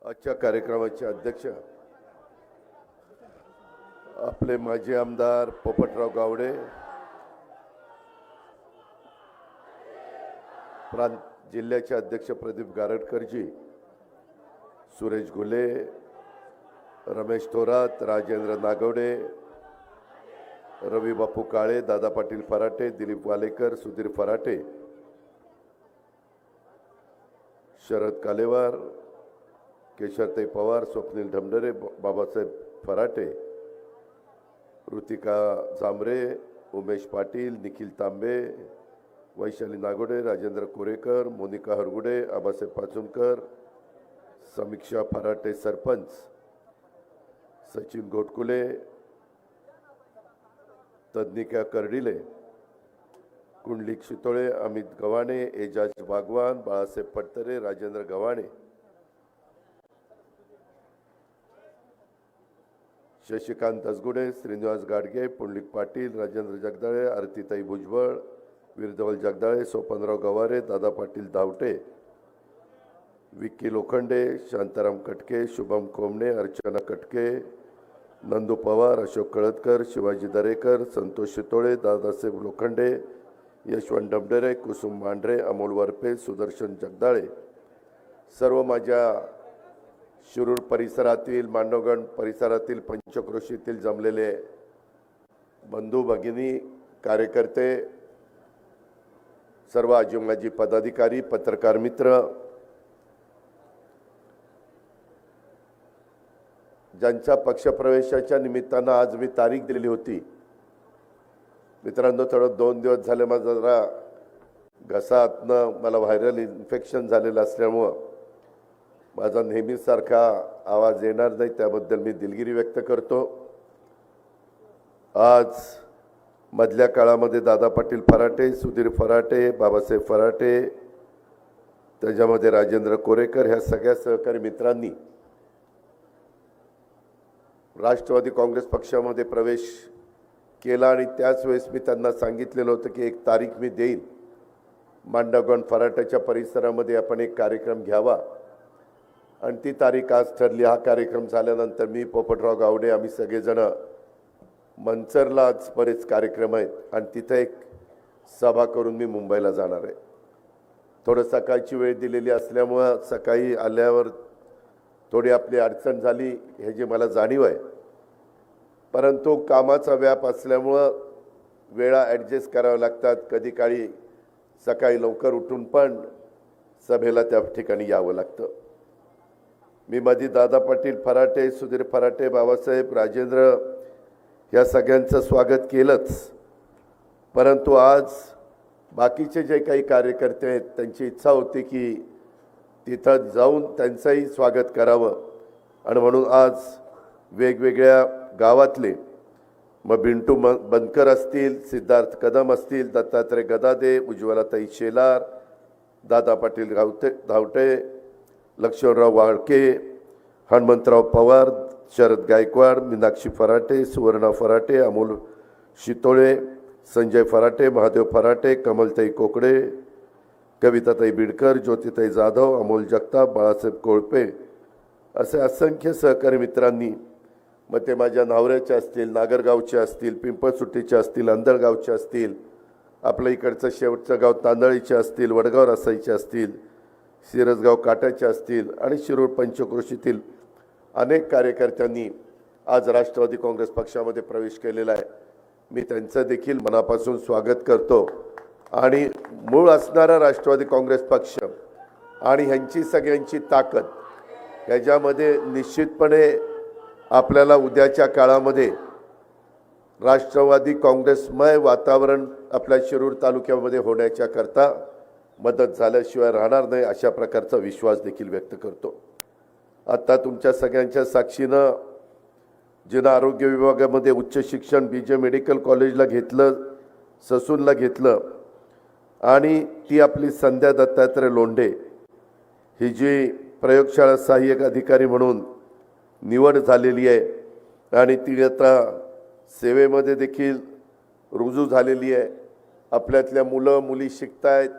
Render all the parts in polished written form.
आजच्या कार्यक्रमाचे अध्यक्ष आपले माजी आमदार पोपटराव गावडे, प्रांत जिल्ह्याचे अध्यक्ष प्रदीप गारटकरजी, सुरेश घुले, रमेश थोरात, राजेंद्र नागवडे, रवी बापू काळे, दादा पाटील फराटे, दिलीप वालेकर, सुधीर फराटे, शरद कालेवार, केशरताई पवार, स्वप्नील ढमढरे, बाबासाहेब फराटे, ऋतिका जांभरे, उमेश पाटील, निखिल तांबे, वैशाली नागोडे, राजेंद्र कोरेकर, मोनिका हरगुडे, आबासाहेब पाचुनकर, समीक्षा फराटे सरपंच, सचिन घोटकुले, तज्ञिका कर्डिले, कुंडलिक शितोळे, अमित गव्हाणे, एजाज बागवान, बाळासाहेब पटतरे, राजेंद्र गव्हाणे, शशिकांत दसगुडे, श्रीनिवास गाडगे, पुंडलिक पाटील, राजेंद्र जगदाळे, आरतीताई भुजबळ, वीरधवल जगदाळे, सोपनराव गवारे, दादा पाटील धावटे, विक्की लोखंडे, शांताराम कटके, शुभम कोमणे, अर्चना कटके, नंदू पवार, अशोक कळतकर, शिवाजी दरेकर, संतोष शितोळे, दादासाहेब लोखंडे, यशवंत डबडरे, कुसुम मांढरे, अमोल वरपे, सुदर्शन जगदाळे, सर्व माझ्या शिरूर परिसरातील, मांडवगण परिसरातील, पंचक्रोशीतील जमलेले बंधू भगिनी, कार्यकर्ते, सर्व आजी माजी पदाधिकारी, पत्रकार मित्र, ज्यांच्या पक्षप्रवेशाच्या निमित्तानं आज मी तारीख दिलेली होती. मित्रांनो, थोडं 2 दिवस झाले माझा जरा घसातनं मला व्हायरल इन्फेक्शन झालेलं असल्यामुळं माझा नेहमीसारखा आवाज येणार नाही, त्याबद्दल मी दिलगिरी व्यक्त करतो. आज मधल्या काळामध्ये दादा पाटील फराटे, सुधीर फराटे, बाबासाहेब फराटे, त्याच्यामध्ये राजेंद्र कोरेकर, ह्या सगळ्या सहकारी मित्रांनी राष्ट्रवादी काँग्रेस पक्षामध्ये प्रवेश केला आणि त्याच वेळेस मी त्यांना सांगितलेलं होतं की एक तारीख मी देईन, मांडवगण फराट्याच्या परिसरामध्ये आपण एक कार्यक्रम घ्यावा, आणि ती तारीख आज ठरली. हा कार्यक्रम झाल्यानंतर मी, पोपटराव गावडे, आम्ही सगळेजण मंचरला आज बरेच कार्यक्रम आहेत आणि तिथे एक सभा करून मी मुंबईला जाणार आहे. थोडं सकाळची वेळ दिलेली असल्यामुळं सकाळी आल्यावर थोडी आपली अडचण झाली, हे जे मला जाणीव आहे, परंतु कामाचा व्याप असल्यामुळं वेळा ॲडजस्ट कराव्या लागतात. कधी काळी सकाळी लवकर उठून पण सभेला त्या ठिकाणी यावं लागतं. मी मध्ये दादा पाटील फराटे, सुधीर फराटे, बाबासाहेब, राजेंद्र या सगळ्यांचं स्वागत केलंच, परंतु आज बाकीचे जे काही कार्यकर्ते आहेत त्यांची इच्छा होती की तिथं जाऊन त्यांचंही स्वागत करावं, आणि म्हणून आज वेगवेगळ्या गावातले, मग बिंटू बनकर असतील, सिद्धार्थ कदम असतील, दत्तात्रय गदादे, उज्ज्वलाताई शेलार, दादा पाटील धावटे, लक्ष्मणराव वाळके, हनुमंतराव पवार, शरद गायकवाड, मीनाक्षी फराटे, सुवर्णा फराटे, अमोल शितोळे, संजय फराटे, महादेव फराटे, कमलताई कोकडे, कविताताई बिडकर, ज्योतिताई जाधव, अमोल जगताप, बाळासाहेब कोळपे, असे असंख्य सहकारी मित्रांनी, मग ते माझ्या नावऱ्याचे असतील, नागरगावचे असतील, पिंपळसुट्टीचे असतील, अंधळगावचे असतील, आपल्या इकडचं शेवटचं गाव तांदळीचे असतील, वडगाव रसाईचे असतील, सिरसगाव काट्याचे असतील, आणि शिरूर पंचक्रोशीतील अनेक कार्यकर्त्यांनी आज राष्ट्रवादी काँग्रेस पक्षामध्ये प्रवेश केलेला आहे. मी त्यांचं देखील मनापासून स्वागत करतो. आणि मूळ असणारा राष्ट्रवादी काँग्रेस पक्ष आणि ह्यांची सगळ्यांची ताकद, ह्याच्यामध्ये निश्चितपणे आपल्याला उद्याच्या काळामध्ये राष्ट्रवादी काँग्रेसमय वातावरण आपल्या शिरूर तालुक्यामध्ये होण्याच्या करता मदत झाल्याशिवाय राहणार नाही, अशा प्रकारचा विश्वास देखील व्यक्त करतो. आता तुमच्या सगळ्यांच्या साक्षीनं जिनं आरोग्य विभागामध्ये उच्च शिक्षण BJ मेडिकल कॉलेजला घेतलं, ससूनला घेतलं, आणि ती आपली संध्या दत्तात्रय लोंढे ही जी प्रयोगशाळा सहाय्यक अधिकारी म्हणून निवड झालेली आहे आणि ती आता सेवेमध्ये देखील रुजू झालेली आहे. आपल्यातल्या मुलं मुली शिकतायत,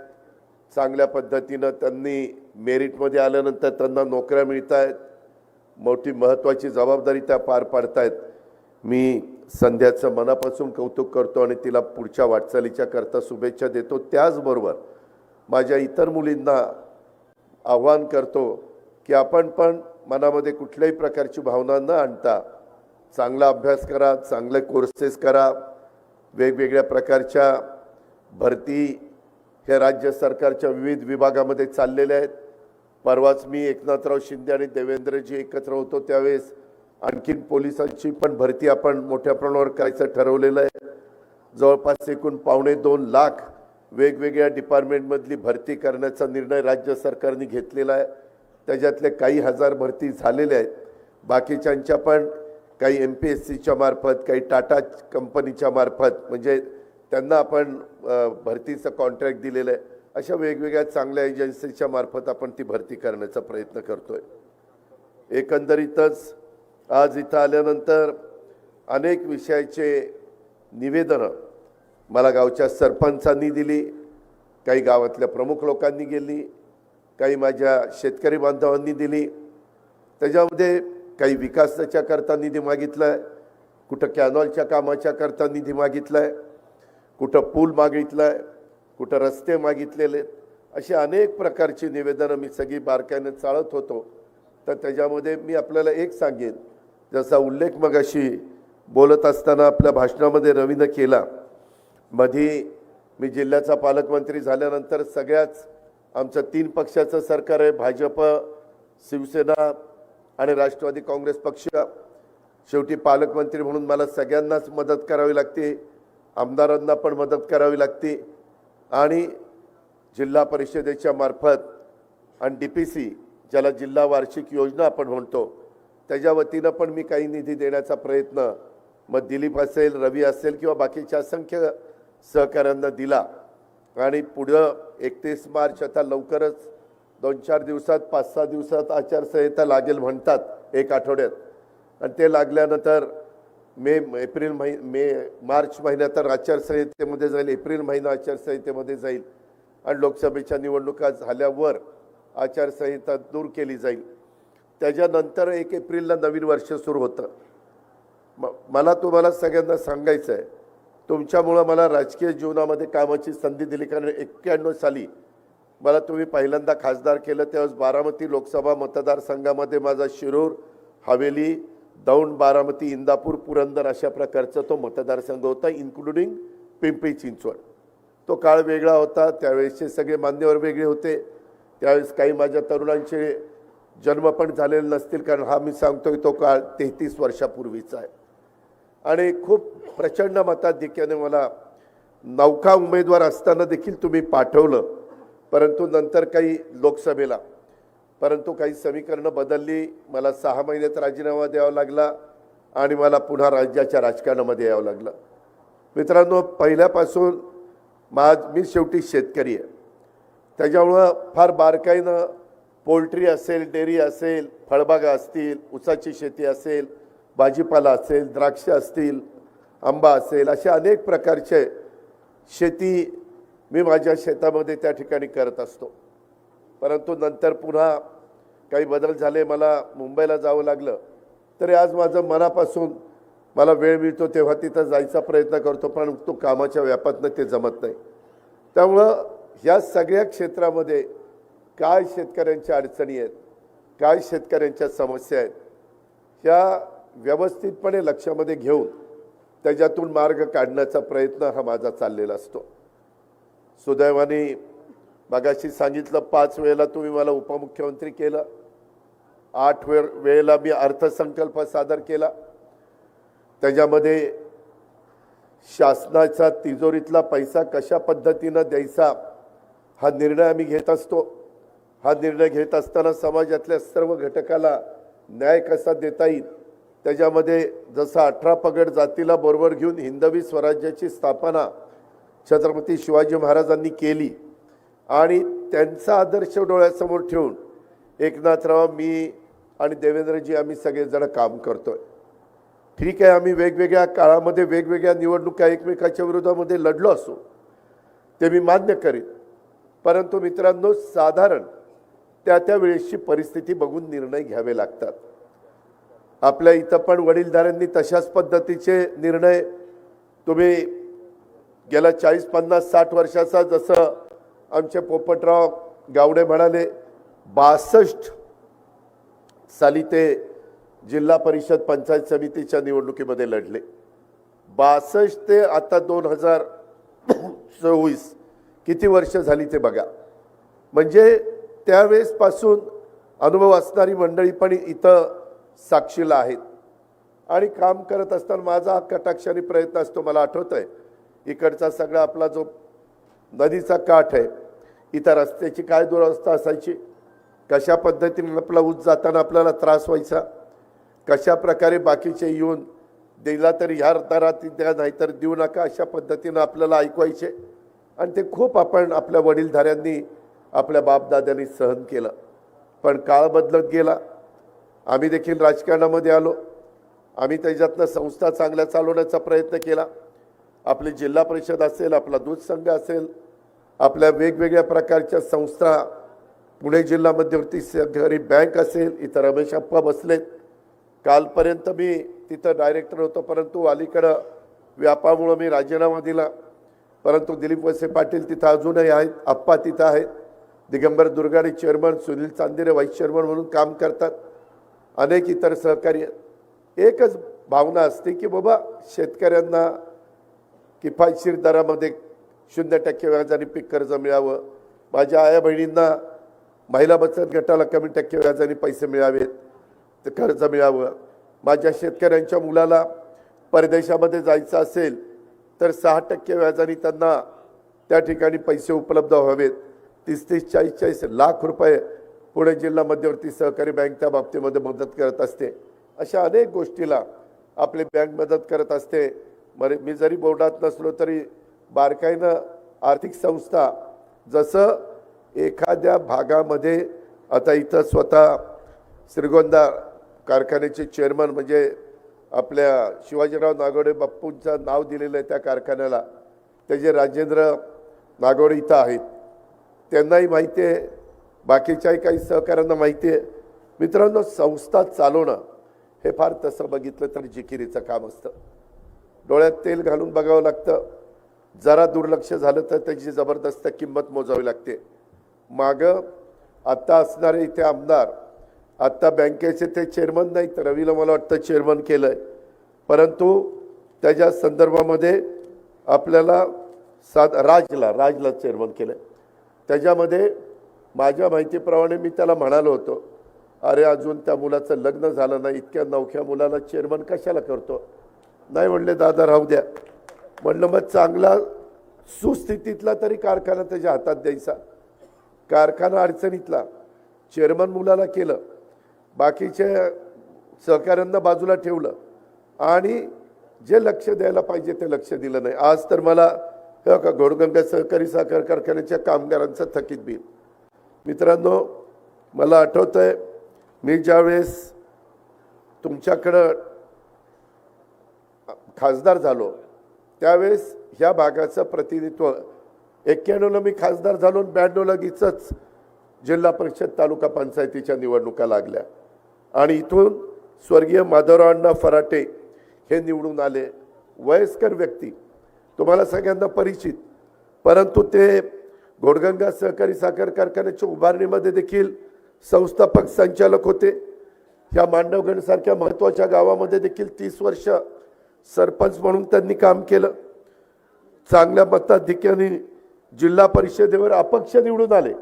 चांगल्या पद्धतीनं त्यांनी मेरिटमध्ये आल्यानंतर त्यांना नोकऱ्या मिळत आहेत. मोठी महत्त्वाची जबाबदारी त्या पार पाडतायत. मी संध्याचं मनापासून कौतुक करतो आणि तिला पुढच्या वाटचालीच्या करता शुभेच्छा देतो. त्याचबरोबर माझ्या इतर मुलींना आव्हान करतो की आपण पण मनामध्ये कुठल्याही प्रकारची भावना न आणता चांगला अभ्यास करा, चांगले कोर्सेस करा. वेगवेगळ्या प्रकारच्या भरती हे राज्य सरकारच्या विविध विभागामध्ये चाललेल्या आहेत. परवाच मी एकनाथराव शिंदे आणि देवेंद्रजी एकत्र होतो त्यावेळेस आणखीन पोलिसांची पण भरती आपण मोठ्या प्रमाणावर करायचं ठरवलेलं आहे. जवळपास एकूण 2.25 लाख वेगवेगळ्या डिपार्टमेंटमधली भरती करण्याचा निर्णय राज्य सरकारने घेतलेला आहे. त्याच्यातले काही हजार भरती झालेल्या आहेत. बाकीच्यांच्या पण काही MPSCच्या मार्फत, काही टाटा कंपनीच्या मार्फत, म्हणजे त्यांना आपण भरतीचं कॉन्ट्रॅक्ट दिलेलं आहे. अशा वेगवेगळ्या चांगल्या एजन्सीच्या मार्फत आपण ती भरती करण्याचा प्रयत्न करतोय. एकंदरीतच आज इथं आल्यानंतर अनेक विषयाचे निवेदनं मला गावच्या सरपंचांनी दिली, काही गावातल्या प्रमुख लोकांनी गेली, काही माझ्या शेतकरी बांधवांनी दिली. त्याच्यामध्ये काही विकासाच्या करता निधी मागितला आहे, कुठं कॅनॉलच्या कामाच्या करता निधी मागितला आहे, कुठं पूल मागितला आहे, कुठं रस्ते मागितलेले. अशी अनेक प्रकारची निवेदनं मी सगळी बारकाईने चाळत होतो. तर त्याच्यामध्ये मी आपल्याला एक सांगेन, जसा उल्लेख मगाशी बोलत असताना आपल्या भाषणामध्ये रवीनं केला. मधी मी जिल्ह्याचा पालकमंत्री झाल्यानंतर सगळ्याच आमचं 3 पक्षाचं सरकार आहे, भाजप, शिवसेना आणि राष्ट्रवादी काँग्रेस पक्ष. शेवटी पालकमंत्री म्हणून मला सगळ्यांनाच मदत करावी लागते, आमदारांना पण मदत करावी लागते आणि जिल्हा परिषदेच्या मार्फत आणि DPC ज्याला जिल्हा वार्षिक योजना आपण म्हणतो त्याच्या वतीनं पण मी काही निधी देण्याचा प्रयत्न मग दिलीप असेल, रवी असेल किंवा बाकीच्या असंख्य सहकाऱ्यांना दिला. आणि पुढं 31 मार्च आता लवकरच 2-4 दिवसात 5-6 दिवसात आचारसंहिता लागेल म्हणतात, 1 आठवड्यात. आणि ते लागल्यानंतर मार्च महिन्यात तर आचारसंहितेमध्ये जाईल, एप्रिल महिना आचारसंहितेमध्ये जाईल आणि लोकसभेच्या निवडणुका झाल्यावर आचारसंहिता दूर केली जाईल. त्याच्यानंतर 1 एप्रिलला नवीन वर्ष सुरू होतं. मला तुम्हाला सगळ्यांना सांगायचं आहे, तुमच्यामुळं मला राजकीय जीवनामध्ये कामाची संधी दिली. कारण 91 साली मला तुम्ही पहिल्यांदा खासदार केलं, त्यावेळेस बारामती लोकसभा मतदारसंघामध्ये माझा शिरूर, हवेली, दौंड, बारामती, इंदापूर, पुरंदर अशा प्रकारचा तो मतदारसंघ होता, इन्क्लुडिंग पिंपरी चिंचवड. तो काळ वेगळा होता, त्यावेळेसचे सगळे मान्यवर वेगळे होते. त्यावेळेस काही माझ्या तरुणांचे जन्म पण झालेले नसतील, कारण हा मी सांगतोय तो काळ 33 वर्षापूर्वीचा आहे. आणि खूप प्रचंड मताधिक्याने मला नौका उमेदवार असताना देखील तुम्ही पाठवलं, परंतु नंतर काही लोकसभेला, परंतु काही समीकरणं बदलली. मला 6 महिन्यात राजीनामा द्यावा लागला आणि मला पुन्हा राज्याच्या राजकारणामध्ये यावं लागलं. मित्रांनो, पहिल्यापासून मी शेवटी शेतकरी आहे. त्याच्यामुळं फार बारकाईनं पोल्ट्री असेल, डेअरी असेल, फळबागा असतील, ऊसाची शेती असेल, भाजीपाला असेल, द्राक्ष असतील, आंबा असेल, अशा अनेक प्रकारचे शेती मी माझ्या शेतामध्ये त्या ठिकाणी करत असतो. परंतु नंतर पुन्हा काही बदल झाले, मला मुंबईला जावं लागलं. तरी आज माझं मनापासून मला वेळ मिळतो तेव्हा तिथं जायचा प्रयत्न करतो, पण तो कामाच्या व्यापातनं ते जमत नाही. त्यामुळं ह्या सगळ्या क्षेत्रामध्ये काय शेतकऱ्यांच्या अडचणी आहेत, काय शेतकऱ्यांच्या समस्या आहेत, ह्या व्यवस्थितपणे लक्षामध्ये घेऊन त्याच्यातून मार्ग काढण्याचा प्रयत्न हा माझा चाललेला असतो. सुदैवाने मगाशी सांगितलं 5 वेळेला तुम्ही मला उपमुख्यमंत्री केलं, 8 वेळेला मी अर्थसंकल्प सादर केला. त्याच्यामध्ये शासनाचा तिजोरीतला पैसा कशा पद्धतीनं द्यायचा हा निर्णय आम्ही घेत असतो. हा निर्णय घेत असताना समाजातल्या सर्व घटकाला न्याय कसा देता येईल, त्याच्यामध्ये जसं 18 पगड जातीला बरोबर घेऊन हिंदवी स्वराज्याची स्थापना छत्रपती शिवाजी महाराजांनी केली आणि त्यांचा आदर्श डोळ्यासमोर ठेवून एकनाथराव, मी आणि देवेंद्रजी आम्ही सगळेजण काम करतोय. ठीक आहे, आम्ही वेगवेगळ्या काळामध्ये वेगवेगळ्या निवडणुका एकमेकाच्या विरोधामध्ये लढलो असो, ते मी मान्य करीन. परंतु मित्रांनो, साधारण त्या वेळेसची परिस्थिती बघून निर्णय घ्यावे लागतात. आपल्या इथं पण वडीलधाऱ्यांनी तशाच पद्धतीचे निर्णय तुम्ही गेल्या 40, 50, 60 वर्षाचा जसं आमचे पोपटराव गावडे म्हणाले 62 साली ते जिल्हा परिषद पंचायत समितीच्या निवडणुकीमध्ये लढले. 62 ते आता 2024 किती वर्ष झाली ते बघा. म्हणजे त्यावेळेस पासून अनुभव असणारी मंडळी पण इथं साक्षीला आहेत आणि काम करत असताना माझा हा कटाक्षाने प्रयत्न असतो. मला आठवतंय इकडचा सगळा आपला जो नदीचा काठ आहे, इथं रस्त्याची काय दुरवस्था असायची, कशा पद्धतीने आपला ऊस जाताना आपल्याला त्रास व्हायचा, कशा प्रकारे बाकीचे येऊन दिला तरी ह्या दरात द्या नाहीतर देऊ नका अशा पद्धतीनं आपल्याला ऐकवायचे. आणि ते खूप आपण आपल्या वडीलधाऱ्यांनी आपल्या बापदाद्यांनी सहन केलं. पण काळ बदलत गेला. आम्ही देखील राजकारणामध्ये आलो. आम्ही त्याच्यातनं संस्था चांगल्या चालवण्याचा प्रयत्न केला. आपली जिल्हा परिषद असेल, आपला दूध संघ असेल, आपल्या वेगवेगळ्या प्रकारच्या संस्था, पुणे जिल्हा मध्यवर्ती सहकारी बँक असेल, इथं रमेश अप्पा बसलेत. कालपर्यंत मी तिथं डायरेक्टर होतो, परंतु अलीकडं व्यापामुळं मी राजीनामा दिला. परंतु दिलीप वळसे पाटील तिथं अजूनही आहेत, अप्पा तिथं आहेत, Digambar Durgade chairman, Sunil Chandere vice chairman म्हणून काम करतात, अनेक इतर सहकारी. एकच भावना असते की बाबा शेतकऱ्यांना किफायतशीर दरामध्ये 0% व्याजाने पीक कर्ज मिळावं, माझ्या आया बहिणींना महिला बचत गटाला कमी टक्के व्याजाने पैसे मिळावेत, तर कर्ज मिळावं, माझ्या शेतकऱ्यांच्या मुलाला परदेशामध्ये जायचं असेल तर 6% व्याजाने त्यांना त्या ठिकाणी पैसे उपलब्ध व्हावेत. 30-30, 40-40 लाख रुपये पुणे जिल्हा मध्यवर्ती सहकारी बँक त्या बाबतीमध्ये मदत करत असते. अशा अनेक गोष्टीला आपली बँक मदत करत असते. मी जरी बोर्डात नसलो तरी बारकाईनं आर्थिक संस्था जसं एखाद्या भागामध्ये आता इथं स्वतः श्रीगोंदा कारखान्याचे चेअरमन म्हणजे आपल्या शिवाजीराव नागोडे बाप्पूंचं नाव दिलेलं आहे त्या कारखान्याला, त्याचे राजेंद्र नागोडे इथं आहेत, त्यांनाही माहिती आहे, बाकीच्याही काही सहकाऱ्यांना माहिती आहे. मित्रांनो, संस्था चालवणं हे फार तसं बघितलं तर जिकिरीचं काम असतं. डोळ्यात तेल घालून बघावं लागतं. जरा दुर्लक्ष झालं तर त्याची जबरदस्त किंमत मोजावी लागते. मागं आत्ता असणारे इथे आमदार, आत्ता बँकेचे ते चेअरमन नाही तर रवीला मला वाटतं चेअरमन केलं आहे, परंतु त्याच्या संदर्भामध्ये आपल्याला राजला चेअरमन केलं आहे. त्याच्यामध्ये माझ्या माहितीप्रमाणे मी त्याला म्हणालो होतो, अरे अजून त्या मुलाचं लग्न झालं नाही, इतक्या नवख्या मुलाला चेअरमन कशाला करतो. नाही म्हणले दादा राहू द्या. म्हणलं मग चांगला सुस्थितीतला तरी कारखाना त्याच्या हातात द्यायचा. कारखाना अडचणीतला चेअरमन मुलाला केलं, बाकीच्या सहकाऱ्यांना बाजूला ठेवलं आणि जे लक्ष द्यायला पाहिजे ते लक्ष दिलं नाही. आज तर मला घोडगंगा सहकारी साखर कारखान्याच्या कामगारांचं थकीत बिल. मित्रांनो, मला आठवतंय मी ज्यावेळेस तुमच्याकडं खासदार झालो त्यावेळेस ह्या भागाचं प्रतिनिधित्व 91ला मी खासदार झालो, 92 लगेचच जिल्हा परिषद तालुका पंचायतीच्या निवडणुका लागल्या आणि इथून स्वर्गीय माधवरावांना फराटे हे निवडून आले. वयस्कर व्यक्ती, तुम्हाला सगळ्यांना परिचित, परंतु ते घोडगंगा सहकारी साखर कारखान्याच्या उभारणीमध्ये देखील संस्थापक संचालक होते. ह्या मांडवगणसारख्या महत्त्वाच्या गावामध्ये देखील 30 वर्ष सरपंच म्हणून त्यांनी काम केलं. चांगल्या मताधिक्याने जिल्हा परिषदेवर अपक्ष निवडून आले,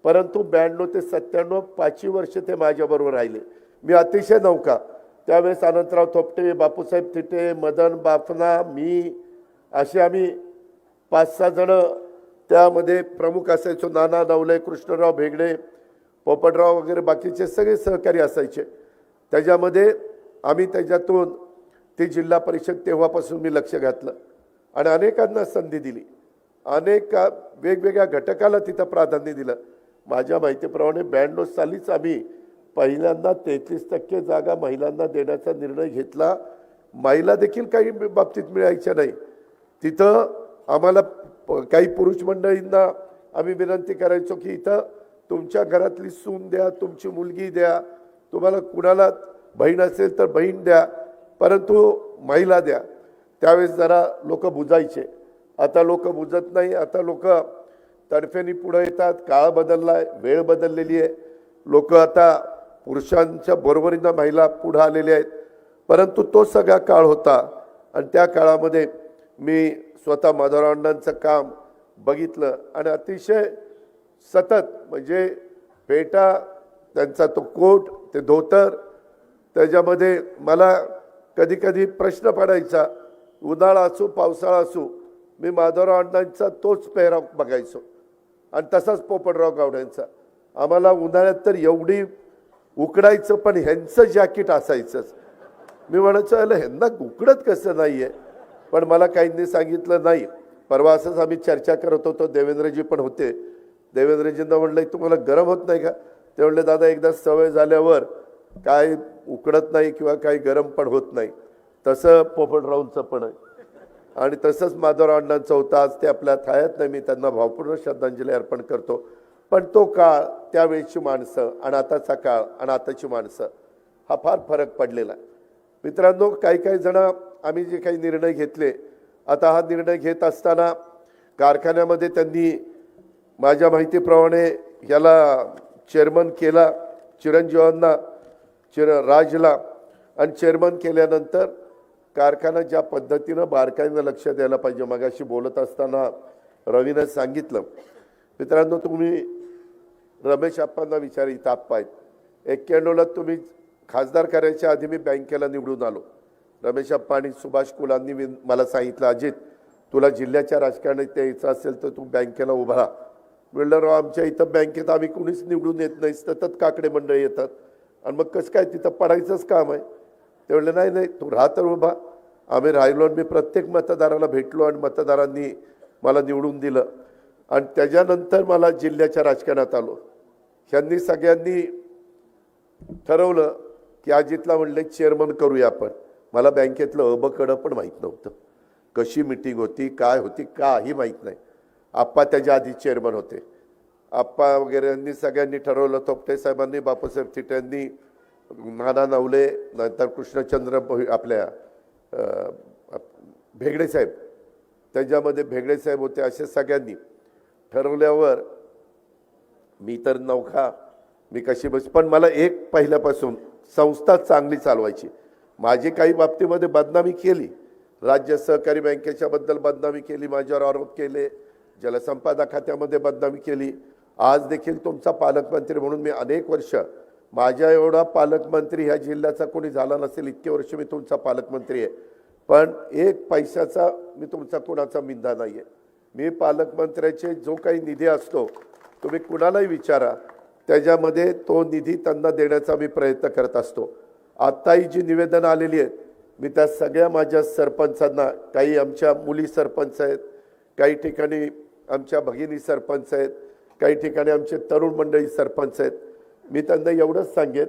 परंतु 92 ते 97 5 वर्ष ते माझ्याबरोबर राहिले. मी अतिशय नौका. त्यावेळेस अनंतराव थोपटे, बापूसाहेब थिटे, मदन बाफना, मी असे आम्ही 5-6 जण त्यामध्ये प्रमुख असायचो. नाना नवले, कृष्णराव भेगडे, पोपटराव वगैरे बाकीचे सगळे सहकारी असायचे. त्याच्यामध्ये आम्ही त्याच्यातून ती जिल्हा परिषद तेव्हापासून मी लक्ष घातलं आणि अनेकांना संधी दिली. अनेक वेगवेगळ्या घटकाला तिथं प्राधान्य दिलं. माझ्या माहितीप्रमाणे 92 सालीच आम्ही पहिल्यांदा 33% जागा महिलांना देण्याचा निर्णय घेतला. महिला देखील काही बाबतीत मिळायच्या नाही. तिथं आम्हाला काही पुरुष मंडळींना आम्ही विनंती करायचो की इथं तुमच्या घरातली सून द्या, तुमची मुलगी द्या, तुम्हाला कुणाला बहीण असेल तर बहीण द्या, परंतु महिला द्या. त्यावेळेस जरा लोक बुजायचे. आता लोक बुजत नाही. आता लोक तडफेनी पुढे येतात. काळ बदलला आहे, वेळ बदललेली आहे. लोक आता पुरुषांच्या बरोबरीनं महिला पुढे आलेल्या आहेत. परंतु तो सगळा काळ होता आणि त्या काळामध्ये मी स्वतः माधवराव अण्णांचं काम बघितलं आणि अतिशय सतत म्हणजे पेटा, त्यांचा तो कोट, ते धोतर, त्याच्यामध्ये मला कधी कधी प्रश्न पडायचा, उन्हाळा असो पावसाळा असो, मी माधवराव अण्णांचा तोच पेहराव बघायचो आणि तसाच पोपटराव गावड्यांचा. आम्हाला उन्हाळ्यात तर एवढी उकडायचं, पण ह्यांचं जॅकेट असायचंच. मी म्हणायचो याला ह्यांना उकडत कसं नाही आहे, पण मला काहींनी सांगितलं नाही. परवा असंच आम्ही चर्चा करत होतो, देवेंद्रजी पण होते. देवेंद्रजींना म्हणलं तुम्हाला गरम होत नाही का? ते म्हणले दादा एकदा सवय झाल्यावर काय उकडत नाही किंवा काही गरम पण होत नाही. तसं पोपटरावांचं पण आहे आणि तसंच माधवराव अण्णांचं होतं. आज ते आपल्या थायात नाही, मी त्यांना भावपूर्ण श्रद्धांजली अर्पण करतो. पण तो काळ, त्यावेळेची माणसं आणि आताचा काळ आणि आताची माणसं हा फार फरक पडलेला आहे. मित्रांनो, काही जण आम्ही जे काही निर्णय घेतले, आता हा निर्णय घेत असताना कारखान्यामध्ये त्यांनी माझ्या माहितीप्रमाणे याला चेअरमन केला, चिरंजीवांना, राजला, आणि चेअरमन केल्यानंतर कारखाना ज्या पद्धतीनं बारकाईनं लक्ष द्यायला पाहिजे. मगाशी बोलत असताना रवीनं सांगितलं. मित्रांनो, तुम्ही रमेश आप्पांना विचारा, इथं आप्पा आहेत. 91ला तुम्ही खासदार करायच्या आधी मी बँकेला निवडून आलो. रमेश आप्पा आणि सुभाष कुलांनी मला सांगितलं, अजित तुला जिल्ह्याच्या राजकारणात यायचं असेल तर तू बँकेला उभा राहा. म्हणलं राव, आमच्या इथं बँकेत आम्ही कुणीच निवडून येत नाही, सतत काकडे मंडळी येतात आणि मग कसं काय तिथं पडायचंच काम आहे. ते म्हणले नाही नाही तू राहा तर उभा. आम्ही राहिलो आणि मी प्रत्येक मतदाराला भेटलो आणि मतदारांनी मला निवडून दिलं आणि त्याच्यानंतर मला जिल्ह्याच्या राजकारणात आलो. ह्यांनी सगळ्यांनी ठरवलं की अजितला म्हणले चेअरमन करूया आपण. मला बँकेतलं अबकडं पण माहीत नव्हतं, कशी मिटिंग होती, काय होती, काही माहीत नाही. आप्पा त्याच्या आधी चेअरमन होते. आप्पा वगैरे यांनी सगळ्यांनी ठरवलं. थोपटे साहेबांनी, बापूसाहेब थिटेंनी, नाना नवले, नंतर कृष्णचंद्र आपल्या भेगडे साहेब, त्याच्यामध्ये भेगडे साहेब होते. असे सगळ्यांनी ठरवल्यावर मी तर नौखा, मी कशी बस. पण मला एक पहिल्यापासून संस्था चांगली चालवायची. माझी काही बाबतीमध्ये बदनामी केली, राज्य सहकारी बँकेच्या बद्दल बदनामी केली, माझ्यावर आरोप केले, जलसंपदा खात्यामध्ये बदनामी केली. आज देखील तुमचा पालकमंत्री म्हणून मी अनेक वर्ष, माझ्या एवढा पालकमंत्री ह्या जिल्ह्याचा कोणी झाला नसेल, इतके वर्ष मी तुमचा पालकमंत्री आहे. पण एक पैशाचा मी तुमचा कोणाचा मिंदा नाही आहे. मी पालकमंत्र्याचे जो काही निधी असतो तुम्ही कुणालाही विचारा, त्याच्यामध्ये तो निधी त्यांना देण्याचा मी प्रयत्न करत असतो. आत्ताही जी निवेदनं आलेली आहेत, मी त्या सगळ्या माझ्या सरपंचांना, काही आमच्या मुली सरपंच आहेत, काही ठिकाणी आमच्या भगिनी सरपंच आहेत, काही ठिकाणी आमचे तरुण मंडळी सरपंच आहेत. मी त्यांना एवढंच सांगेन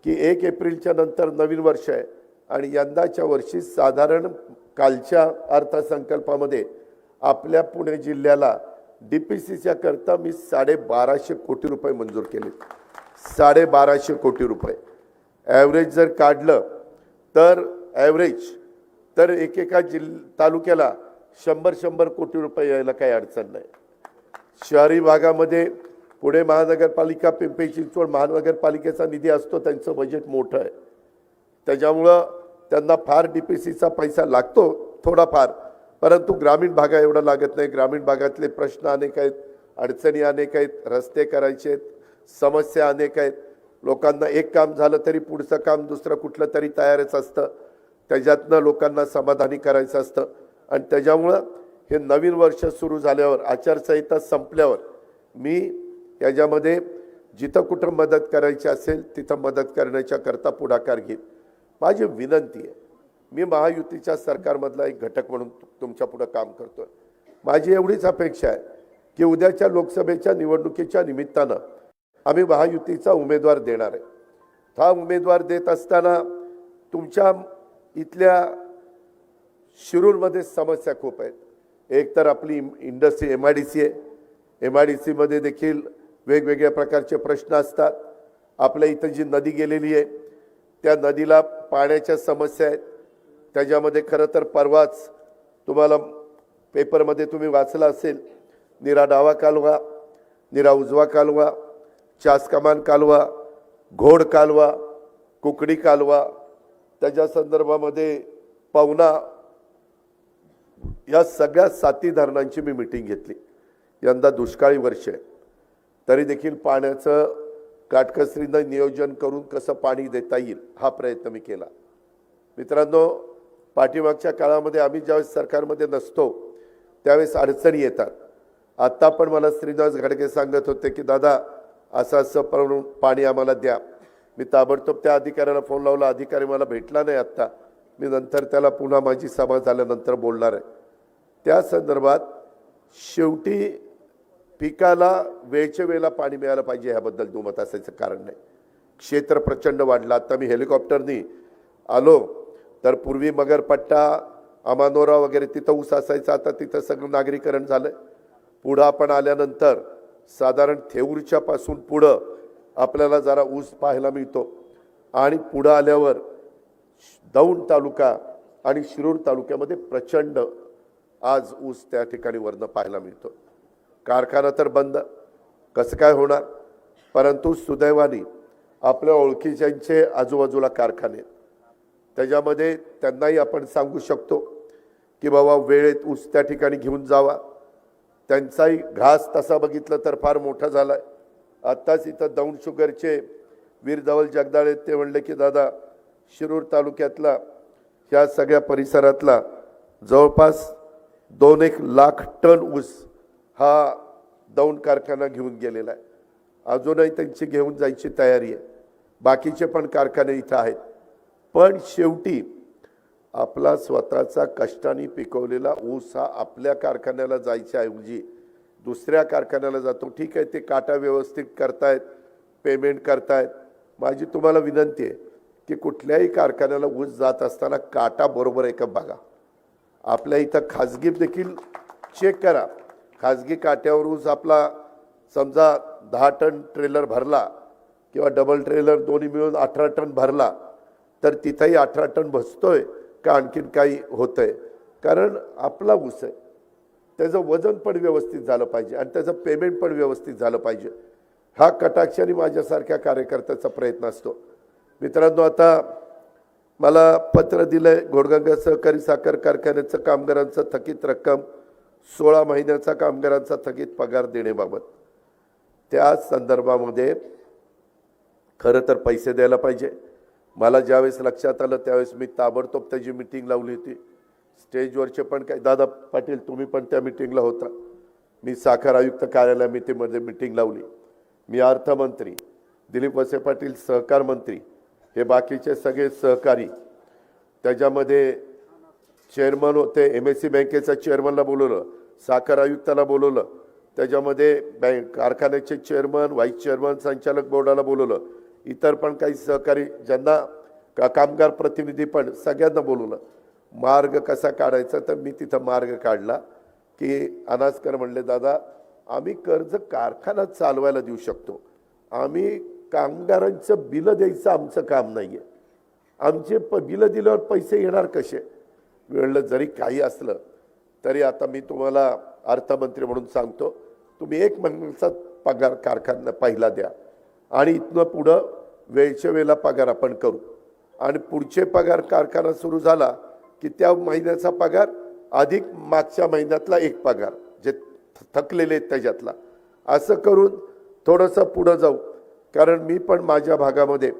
की 1 एप्रिलच्या नंतर नवीन वर्ष आहे आणि यंदाच्या वर्षी साधारण कालच्या अर्थसंकल्पामध्ये आपल्या पुणे जिल्ह्याला DPCच्या करता मी 1250 कोटी रुपये मंजूर केले. 1250 कोटी रुपये ॲव्हरेज जर काढलं तर तर एकेका तालुक्याला 100 कोटी रुपये यायला काही अडचण नाही. शहरी भागामध्ये पुणे महानगरपालिका, पिंपरी चिंचवड महानगरपालिकेचा निधी असतो, त्यांचं बजेट मोठं आहे, त्याच्यामुळं त्यांना फार DPCचा पैसा लागतो थोडाफार, परंतु ग्रामीण भागा एवढा लागत नाही. ग्रामीण भागातले प्रश्न अनेक आहेत, अडचणी अनेक आहेत, रस्ते करायचे आहेत, समस्या अनेक आहेत. लोकांना एक काम झालं तरी पुढचं काम दुसरं कुठलं तरी तयारच असतं, त्याच्यातनं लोकांना समाधानी करायचं असतं. आणि त्याच्यामुळं हे नवीन वर्ष सुरू झाल्यावर, आचारसंहिता संपल्यावर मी याच्यामध्ये जिथं कुठं मदत करायची असेल तिथं मदत करण्याच्या करता पुढाकार घेईन. माझी विनंती आहे, मी महायुतीच्या सरकारमधला एक घटक म्हणून तुमच्या पुढं काम करतोय. माझी एवढीच अपेक्षा आहे की उद्याच्या लोकसभेच्या निवडणुकीच्या निमित्तानं आम्ही महायुतीचा उमेदवार देणार आहे. हा उमेदवार देत असताना तुमच्या इथल्या शिरूरमध्ये समस्या खूप आहेत. एक तर आपली इंडस्ट्री MIDC आहे, MIDCमध्ये देखील वेगवेगळ्या प्रकारचे प्रश्न असतात. आपल्या इथं जी नदी गेलेली आहे त्या नदीला पाण्याच्या समस्या आहेत. त्याच्यामध्ये खरं तर परवाच तुम्हाला पेपरमध्ये तुम्ही वाचलं असेल, निरा डावा कालवा, निरा उजवा कालवा, चासकमान कालवा, घोड कालवा, कुकडी कालवा, त्याच्या संदर्भामध्ये पवना, या सगळ्या 7 धरणांची मी मीटिंग घेतली. यंदा दुष्काळी वर्ष आहे, तरी देखील पाण्याचं काटकसरीनं नियोजन करून कसं पाणी देता येईल हा प्रयत्न मी केला. मित्रांनो, पाठीमागच्या काळामध्ये आम्ही ज्यावेळेस सरकारमध्ये नसतो त्यावेळेस अडचणी येतात. आत्ता पण मला श्रीनिवास घाडगे सांगत होते की दादा असं असं पाणी आम्हाला द्या. मी ताबडतोब त्या अधिकाऱ्याला फोन लावला. अधिकारी मला भेटला नाही आत्ता. मी नंतर त्याला पुन्हा माझी सभा झाल्यानंतर बोलणार आहे. त्या संदर्भात शेवटी पिकाला वेळच्या वेळेला पाणी मिळालं पाहिजे ह्याबद्दल दुमत असायचं कारण नाही. क्षेत्र प्रचंड वाढलं. आता मी हेलिकॉप्टरनी आलो तर पूर्वी मगरपट्टा, अमानोरा वगैरे तिथं ऊस असायचा, आता तिथं सगळं नागरीकरण झालं. पुढं आपण आल्यानंतर साधारण थेऊरच्या पासून पुढं आपल्याला जरा ऊस पाहायला मिळतो आणि पुढं आल्यावर दौंड तालुका आणि शिरूर तालुक्यामध्ये प्रचंड आज ऊस त्या ठिकाणी वरनं पाहायला मिळतो. कारखाना तर बंद, कसं काय होणार? परंतु सुदैवाने आपल्या ओळखीच्यांचे आजूबाजूला कारखाने, त्याच्यामध्ये त्यांनाही आपण सांगू शकतो की बाबा वेळेत ऊस त्या ठिकाणी घेऊन जावा. त्यांचाही घास तसा बघितलं तर फार मोठा झाला आहे. आत्ताच इथं दौंड शुगरचे वीर धवल जगदाळे ते म्हणले की दादा शिरूर तालुक्यातला ह्या सगळ्या परिसरातला जवळपास 2-1 लाख टन ऊस हा दौंड कारखाना घेऊन गेलेला आहे. अजूनही त्यांची घेऊन जायची तयारी आहे. बाकीचे पण कारखाने इथं आहेत. पण शेवटी आपला स्वतःचा कष्टाने पिकवलेला ऊस हा आपल्या कारखान्याला जायच्या ऐवजी दुसऱ्या कारखान्याला जातो. ठीक आहे, ते काटा व्यवस्थित करतायत, पेमेंट करतायत. माझी तुम्हाला विनंती आहे की कुठल्याही कारखान्याला ऊस जात असताना काटा बरोबर आहे का बघा. आपल्या इथं खाजगी देखील चेक करा. खाजगी काट्यावर ऊस आपला समजा 10 टन ट्रेलर भरला किंवा डबल ट्रेलर दोन्ही मिळून 18 टन भरला तर तिथंही 18 टन बसतोय का आणखीन काही होतंय? कारण आपला ऊस आहे, त्याचं वजन पण व्यवस्थित झालं पाहिजे आणि त्याचं पेमेंट पण व्यवस्थित झालं पाहिजे. हा कटाक्षाने माझ्यासारख्या कार्यकर्त्याचा प्रयत्न असतो. मित्रांनो, आता मला पत्र दिलंय घोडगंगा सहकारी साखर कारखान्याचं कामगारांचं थकीत रक्कम 16 महिन्याचा कामगारांचा थकीत पगार देण्याबाबत. त्या संदर्भामध्ये खरं तर पैसे द्यायला पाहिजे. मला ज्यावेळेस लक्षात आलं त्यावेळेस मी ताबडतोब त्याची मीटिंग लावली होती. स्टेजवरचे पण काय दादा पाटील तुम्ही पण त्या मीटिंगला होता. मी साखर आयुक्त कार्यालयामध्ये मीटिंग लावली. मी अर्थमंत्री, दिलीप वळसे पाटील सहकार मंत्री, हे बाकीचे सगळे सहकारी, त्याच्यामध्ये चेअरमन होते, MSC बँकेचा चेअरमनला बोलवलं, साखर आयुक्ताला बोलवलं, त्याच्यामध्ये कारखान्याचे चेअरमन, व्हाईस चेअरमन, संचालक बोर्डाला बोलवलं, इतर पण काही सहकारी ज्यांना कामगार प्रतिनिधी पण सगळ्यांना बोलवलं. मार्ग कसा काढायचा तर मी तिथं मार्ग काढला की अनासकर म्हणले दादा आम्ही कर्ज कारखाना चालवायला देऊ शकतो, आम्ही कामगारांचं बिलं द्यायचं आमचं काम नाही आहे, आमचे बिलं दिल्यावर पैसे येणार कसे? म्हणलं जरी काही असलं तरी आता मी तुम्हाला अर्थमंत्री म्हणून सांगतो, तुम्ही 1 महिन्याचा पगार कारखाना पहिला द्या आणि इथनं पुढं वेळच्या वेळेला पगार आपण करू आणि पुढचे पगार कारखाना सुरू झाला की त्या महिन्याचा पगार अधिक मागच्या महिन्यातला 1 पगार जे थकलेले आहेत त्याच्यातला, असं करून थोडंसं पुढं जाऊ. कारण मी पण माझ्या भागामध्ये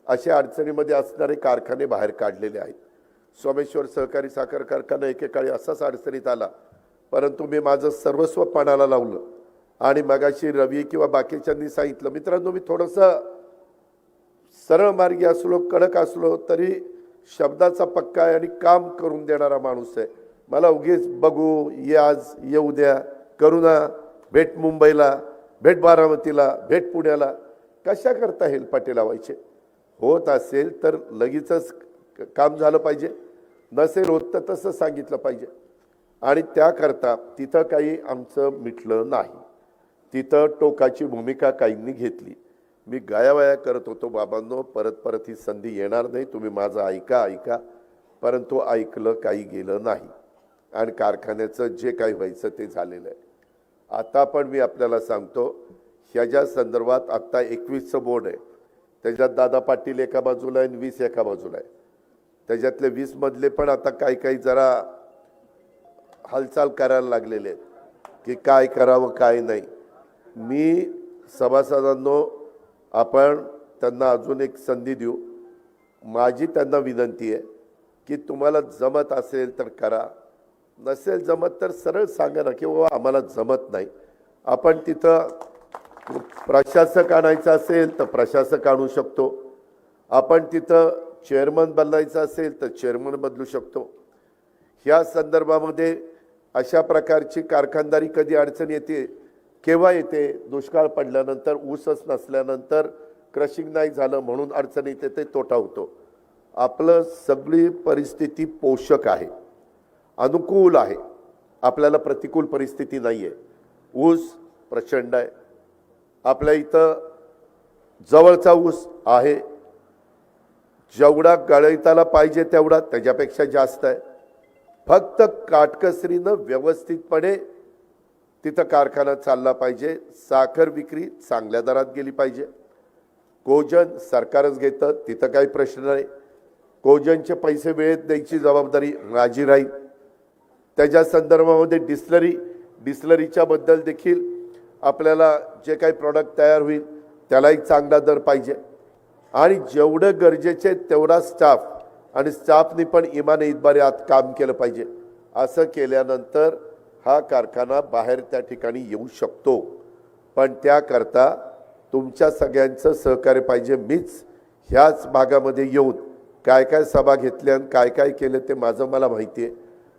अशा अडचणीमध्ये असणारे कारखाने बाहेर काढलेले आहेत. सोमेश्वर सहकारी साखर कारखाना एकेकाळी असाच अडचणीत आला, परंतु मी माझं सर्वस्व पणाला लावलं आणि मगाशी रवी किंवा बाकीच्यांनी सांगितलं. मित्रांनो, मी थोडंसं सरळ मार्गी असलो, कडक असलो तरी शब्दाचा पक्का आहे आणि काम करून देणारा माणूस आहे. मला उगीच बघू, ये आज, ये उद्या, करू ना, भेट मुंबईला, भेट बारामतीला, भेट पुण्याला, कशा करता हेलपाटे लावायचे? होत असेल तर लगेचच काम झालं पाहिजे, नसेल होत तर तसं सांगितलं पाहिजे. आणि त्याकरता तिथं काही आमचं मिटलं नाही, तिथं टोकाची भूमिका काहींनी घेतली. मी गायावाया करत होतो, बाबांनो परत परत ही संधी येणार नाही, तुम्ही माझं ऐका, परंतु ऐकलं, काही गेलं नाही आणि कारखान्याचं जे काही व्हायचं ते झालेलं आहे. आता पण मी आपल्याला सांगतो, ह्याच्या संदर्भात आत्ता 21चं बोर्ड आहे, त्याच्यात दादा पाटील एका बाजूला आहे आणि 20 एका बाजूला आहे. त्याच्यातले 20 मधले पण आता काही जरा हालचाल करायला लागलेले आहेत की काय करावं काय नाही. मी सभासदांनो, आपण त्यांना अजून एक संधी देऊ. माझी त्यांना विनंती आहे की तुम्हाला जमत असेल तर करा, नसेल जमत तर सरळ सांगा ना की बाबा आम्हाला जमत नाही. आपण तिथं प्रशासक आणायचं असेल तर प्रशासक आणू शकतो, आपण तिथं चेअरमन बदलायचं असेल तर चेअरमन बदलू शकतो. ह्या संदर्भामध्ये अशा प्रकारची कारखानदारी कधी अडचण येते, केव्हा येते? दुष्काळ पडल्यानंतर, ऊसच नसल्यानंतर, क्रशिंग नाही झालं म्हणून अडचण येते, ते तोटा होतो. आपलं सगळी परिस्थिती पोषक आहे, अनुकूल आहे, आपल्याला प्रतिकूल परिस्थिती नाही आहे. ऊस प्रचंड आहे, आपल्या इथं जवळचा ऊस आहे, जेवढा गळीताला पाहिजे तेवढा त्याच्यापेक्षा जास्त आहे. फक्त काटकसरीनं व्यवस्थितपणे तिथं कारखाना चालला पाहिजे. साखर विक्री चांगल्या दरात गेली पाहिजे. कोजन सरकारच घेतं, तिथं काही प्रश्न नाही. कोजनचे पैसे वेळेत द्यायची जबाबदारी माझी राहील. त्याच्या संदर्भामध्ये डिस्लरीच्या बद्दल देखील आपल्याला जे काही प्रॉडक्ट तयार होईल त्यालाही चांगला दर पाहिजे आणि जेवढं गरजेचे तेवढा स्टाफ आणि स्टाफनी पण इमाने इतबारे आत काम केलं पाहिजे. असं केल्यानंतर हा कारखाना बाहेर त्या ठिकाणी येऊ शकतो. पण त्याकरता तुमच्या सगळ्यांचं सहकार्य पाहिजे. मीच ह्याच भागामध्ये येऊन काय सभा घेतल्या आणि काय केलं ते माझं मला माहिती आहे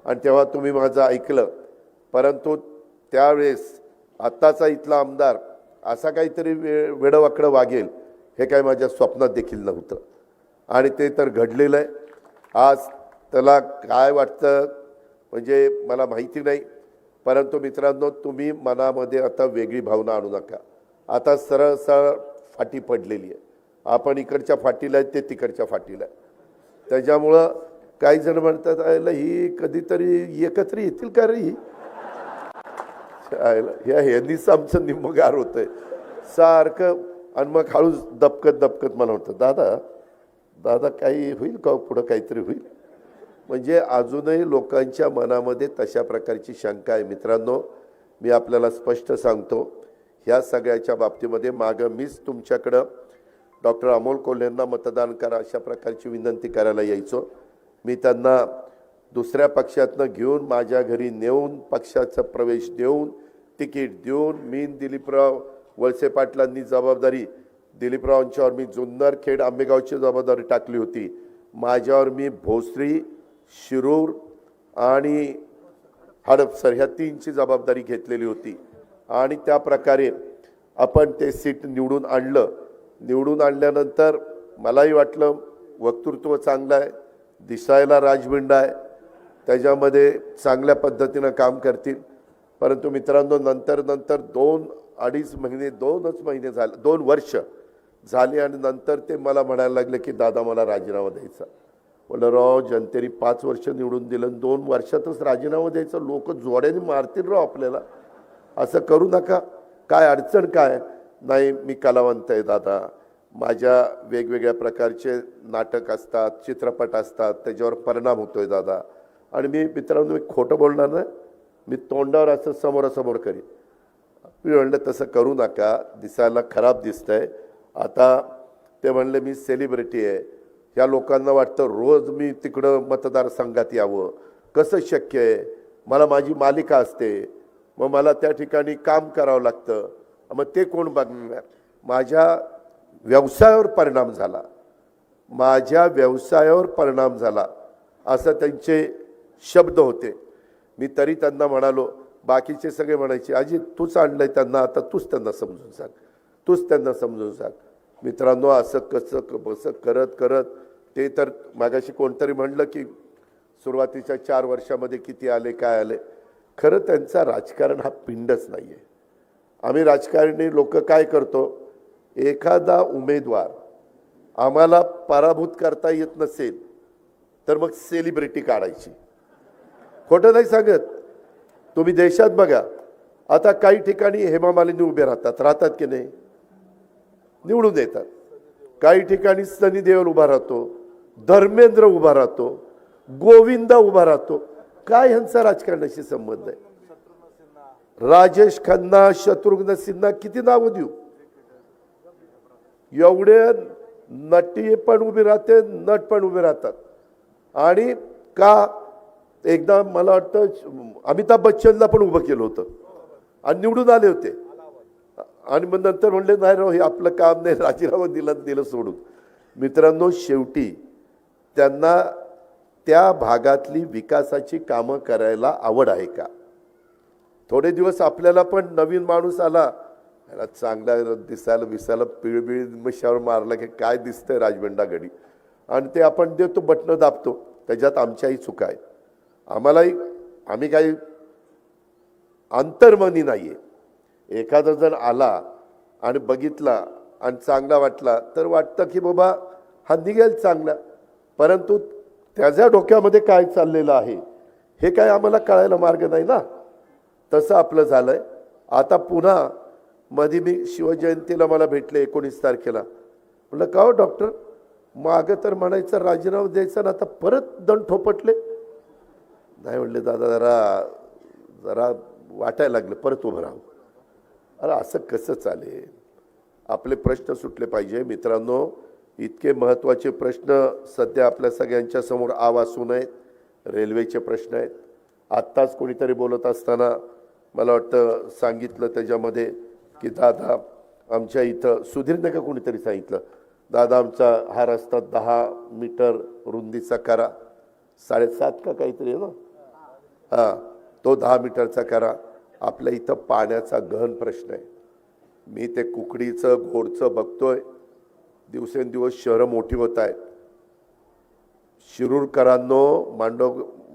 आणि तेव्हा तुम्ही माझं ऐकलं. परंतु त्यावेळेस आत्ताचा इथला आमदार असा काहीतरी वेडवाकडं वागेल हे काय माझ्या स्वप्नात देखील नव्हतं आणि ते तर घडलेलं आहे. आज त्याला काय वाटतं म्हणजे मला माहिती नाही, परंतु मित्रांनो, तुम्ही मनामध्ये आता वेगळी भावना आणू नका. आता सरळ फाटी पडलेली आहे. आपण इकडच्या फाटीला आहे, ते तिकडच्या फाटीला आहे. त्याच्यामुळं काही जण म्हणतात आयला ही कधीतरी एकत्र येतील का रे, ही ह्यांनीच आमचं निम्मगार होतंय सारखं. आणि मग हळूच दबकत मला वाटतं दादा काही होईल का, पुढं काहीतरी होईल. म्हणजे अजूनही लोकांच्या मनामध्ये तशा प्रकारची शंका आहे. मित्रांनो, मी आपल्याला स्पष्ट सांगतो, ह्या सगळ्याच्या बाबतीमध्ये मागं मीच तुमच्याकडं डॉक्टर अमोल कोल्हेंना मतदान करा अशा प्रकारची विनंती करायला यायचो. मी त्यांना दुसऱ्या पक्षातनं घेऊन माझ्या घरी नेऊन पक्षाचा प्रवेश देऊन तिकीट देऊन मी दिलीपराव वळसे पाटलांनी जबाबदारी दिलीपरावांच्यावर मी जुन्नर खेड आंबेगावची जबाबदारी टाकली होती. माझ्यावर मी भोसरी, शिरूर आणि हडपसर ह्या 3ची जबाबदारी घेतलेली होती आणि त्या प्रकारे आपण ते सीट निवडून आणलं. निवडून आणल्यानंतर मलाही वाटलं वक्तृत्व चांगलं आहे, दिसायला राजबिंड आहे, त्याच्यामध्ये चांगल्या पद्धतीनं काम करतील. परंतु मित्रांनो, नंतर 2-2.5 महिने 2च महिने झाले, 2 वर्ष झाले आणि नंतर ते मला म्हणायला लागले की दादा मला राजीनामा द्यायचा. म्हणलं राव, जनतेने 5 वर्ष निवडून दिलं, 2 वर्षातच राजीनामा द्यायचा, लोक जोड्याने मारतील राव आपल्याला, असं करू नका. काय अडचण काय नाही, मी कलावंत आहे दादा, माझ्या वेगवेगळ्या प्रकारचे नाटक असतात, चित्रपट असतात, त्याच्यावर परिणाम होतोय दादा. आणि मी मित्रांनो, मी खोटं बोलणार नाही, मी तोंडावर असं समोरासमोर करीन. मी म्हणलं तसं करू नका, दिसायला खराब दिसतंय. आता ते म्हणले मी सेलिब्रिटी आहे, ह्या लोकांना वाटतं रोज मी तिकडं मतदारसंघात यावं, कसं शक्य आहे, मला माझी मालिका असते, मग मला त्या ठिकाणी काम करावं लागतं, मग ते कोण बघणार. माझ्या व्यवसायावर परिणाम झाला, माझ्या व्यवसायावर परिणाम झाला असं त्यांचे शब्द होते. मी तरी त्यांना म्हणालो, बाकीचे सगळे म्हणायचे अजित तूच आणलंय त्यांना, आता तूच त्यांना समजून सांग. मित्रांनो, असं कसं करत ते तर मागाशी कोणतरी म्हणलं की सुरुवातीच्या 4 वर्षामध्ये किती आले काय आले. खरं त्यांचा राजकारण हा पिंडच नाही आहे. आम्ही राजकारणी लोक काय करतो, एखादा उमेदवार आम्हाला पराभूत करता येत नसेल तर मग सेलिब्रिटी काढायची. खोटं नाही सांगत. तुम्ही देशात बघा, आता काही ठिकाणी हेमा मालिनी उभे राहतात की नाही, निवडून येतात. काही ठिकाणी सनी देओल उभा राहतो, धर्मेंद्र उभा राहतो, गोविंदा उभा राहतो. काय ह्यांचा राजकारणाशी संबंध आहे? राजेश खन्ना, शत्रुघ्न सिन्हा, किती नावं देऊ? एवढे नटी पण उभे राहते, नट पण उभे राहतात. आणि का एकदा मला वाटतं अमिताभ बच्चनला पण उभं केलं होतं आणि निवडून आले होते. आणि मग नंतर म्हणले नाही राव, हे आपलं काम नाही, राजीनामा दिलं सोडून. मित्रांनो, शेवटी त्यांना त्या भागातली विकासाची कामं करायला आवड आहे का? थोडे दिवस आपल्याला पण नवीन माणूस आला, त्याला चांगला दिसायला पिळबिळ मिशावर मारला की काय दिसतंय राजबंडा घडी, आणि ते आपण देतो, बटणं दाबतो. त्याच्यात आमच्याही चुका आहेत. आम्ही काही अंतर्मनी नाही आहे. एखादा जण आला आणि बघितला आणि चांगला वाटला तर वाटतं की बाबा हा निघेल चांगला, परंतु त्याच्या डोक्यामध्ये काय चाललेलं आहे हे काय आम्हाला कळायला मार्ग नाही ना. तसं आपलं झालंय. आता पुन्हा मध्ये मी शिवजयंतीला मला भेटले 19 तारखेला. म्हटलं का हो डॉक्टर, मागं तर म्हणायचं राजीनामा द्यायचा ना, आता परत दंड ठोपटले. नाही म्हणले दादा, जरा वाटायला लागलं, परत उभं राहू. अरे असं कसं चालेल? आपले प्रश्न सुटले पाहिजे. मित्रांनो, इतके महत्त्वाचे प्रश्न सध्या आपल्या सगळ्यांच्या समोर आवासून आहेत. रेल्वेचे प्रश्न आहेत. आत्ताच कोणीतरी बोलत असताना मला वाटतं सांगितलं त्याच्यामध्ये की दादा आमच्या इथं सुधीरने का कोणीतरी सांगितलं, दादा आमचा हा रस्ता 10 मीटर रुंदीचा करा, 7.5 का काहीतरी आहे ना, हां, तो 10 मीटरचा करा. आपल्या इथं पाण्याचा गहन प्रश्न आहे. मी ते कुकडीचं घोडचं बघतोय. दिवसेंदिवस शहरं मोठी होत आहेत. शिरूरकरांनो,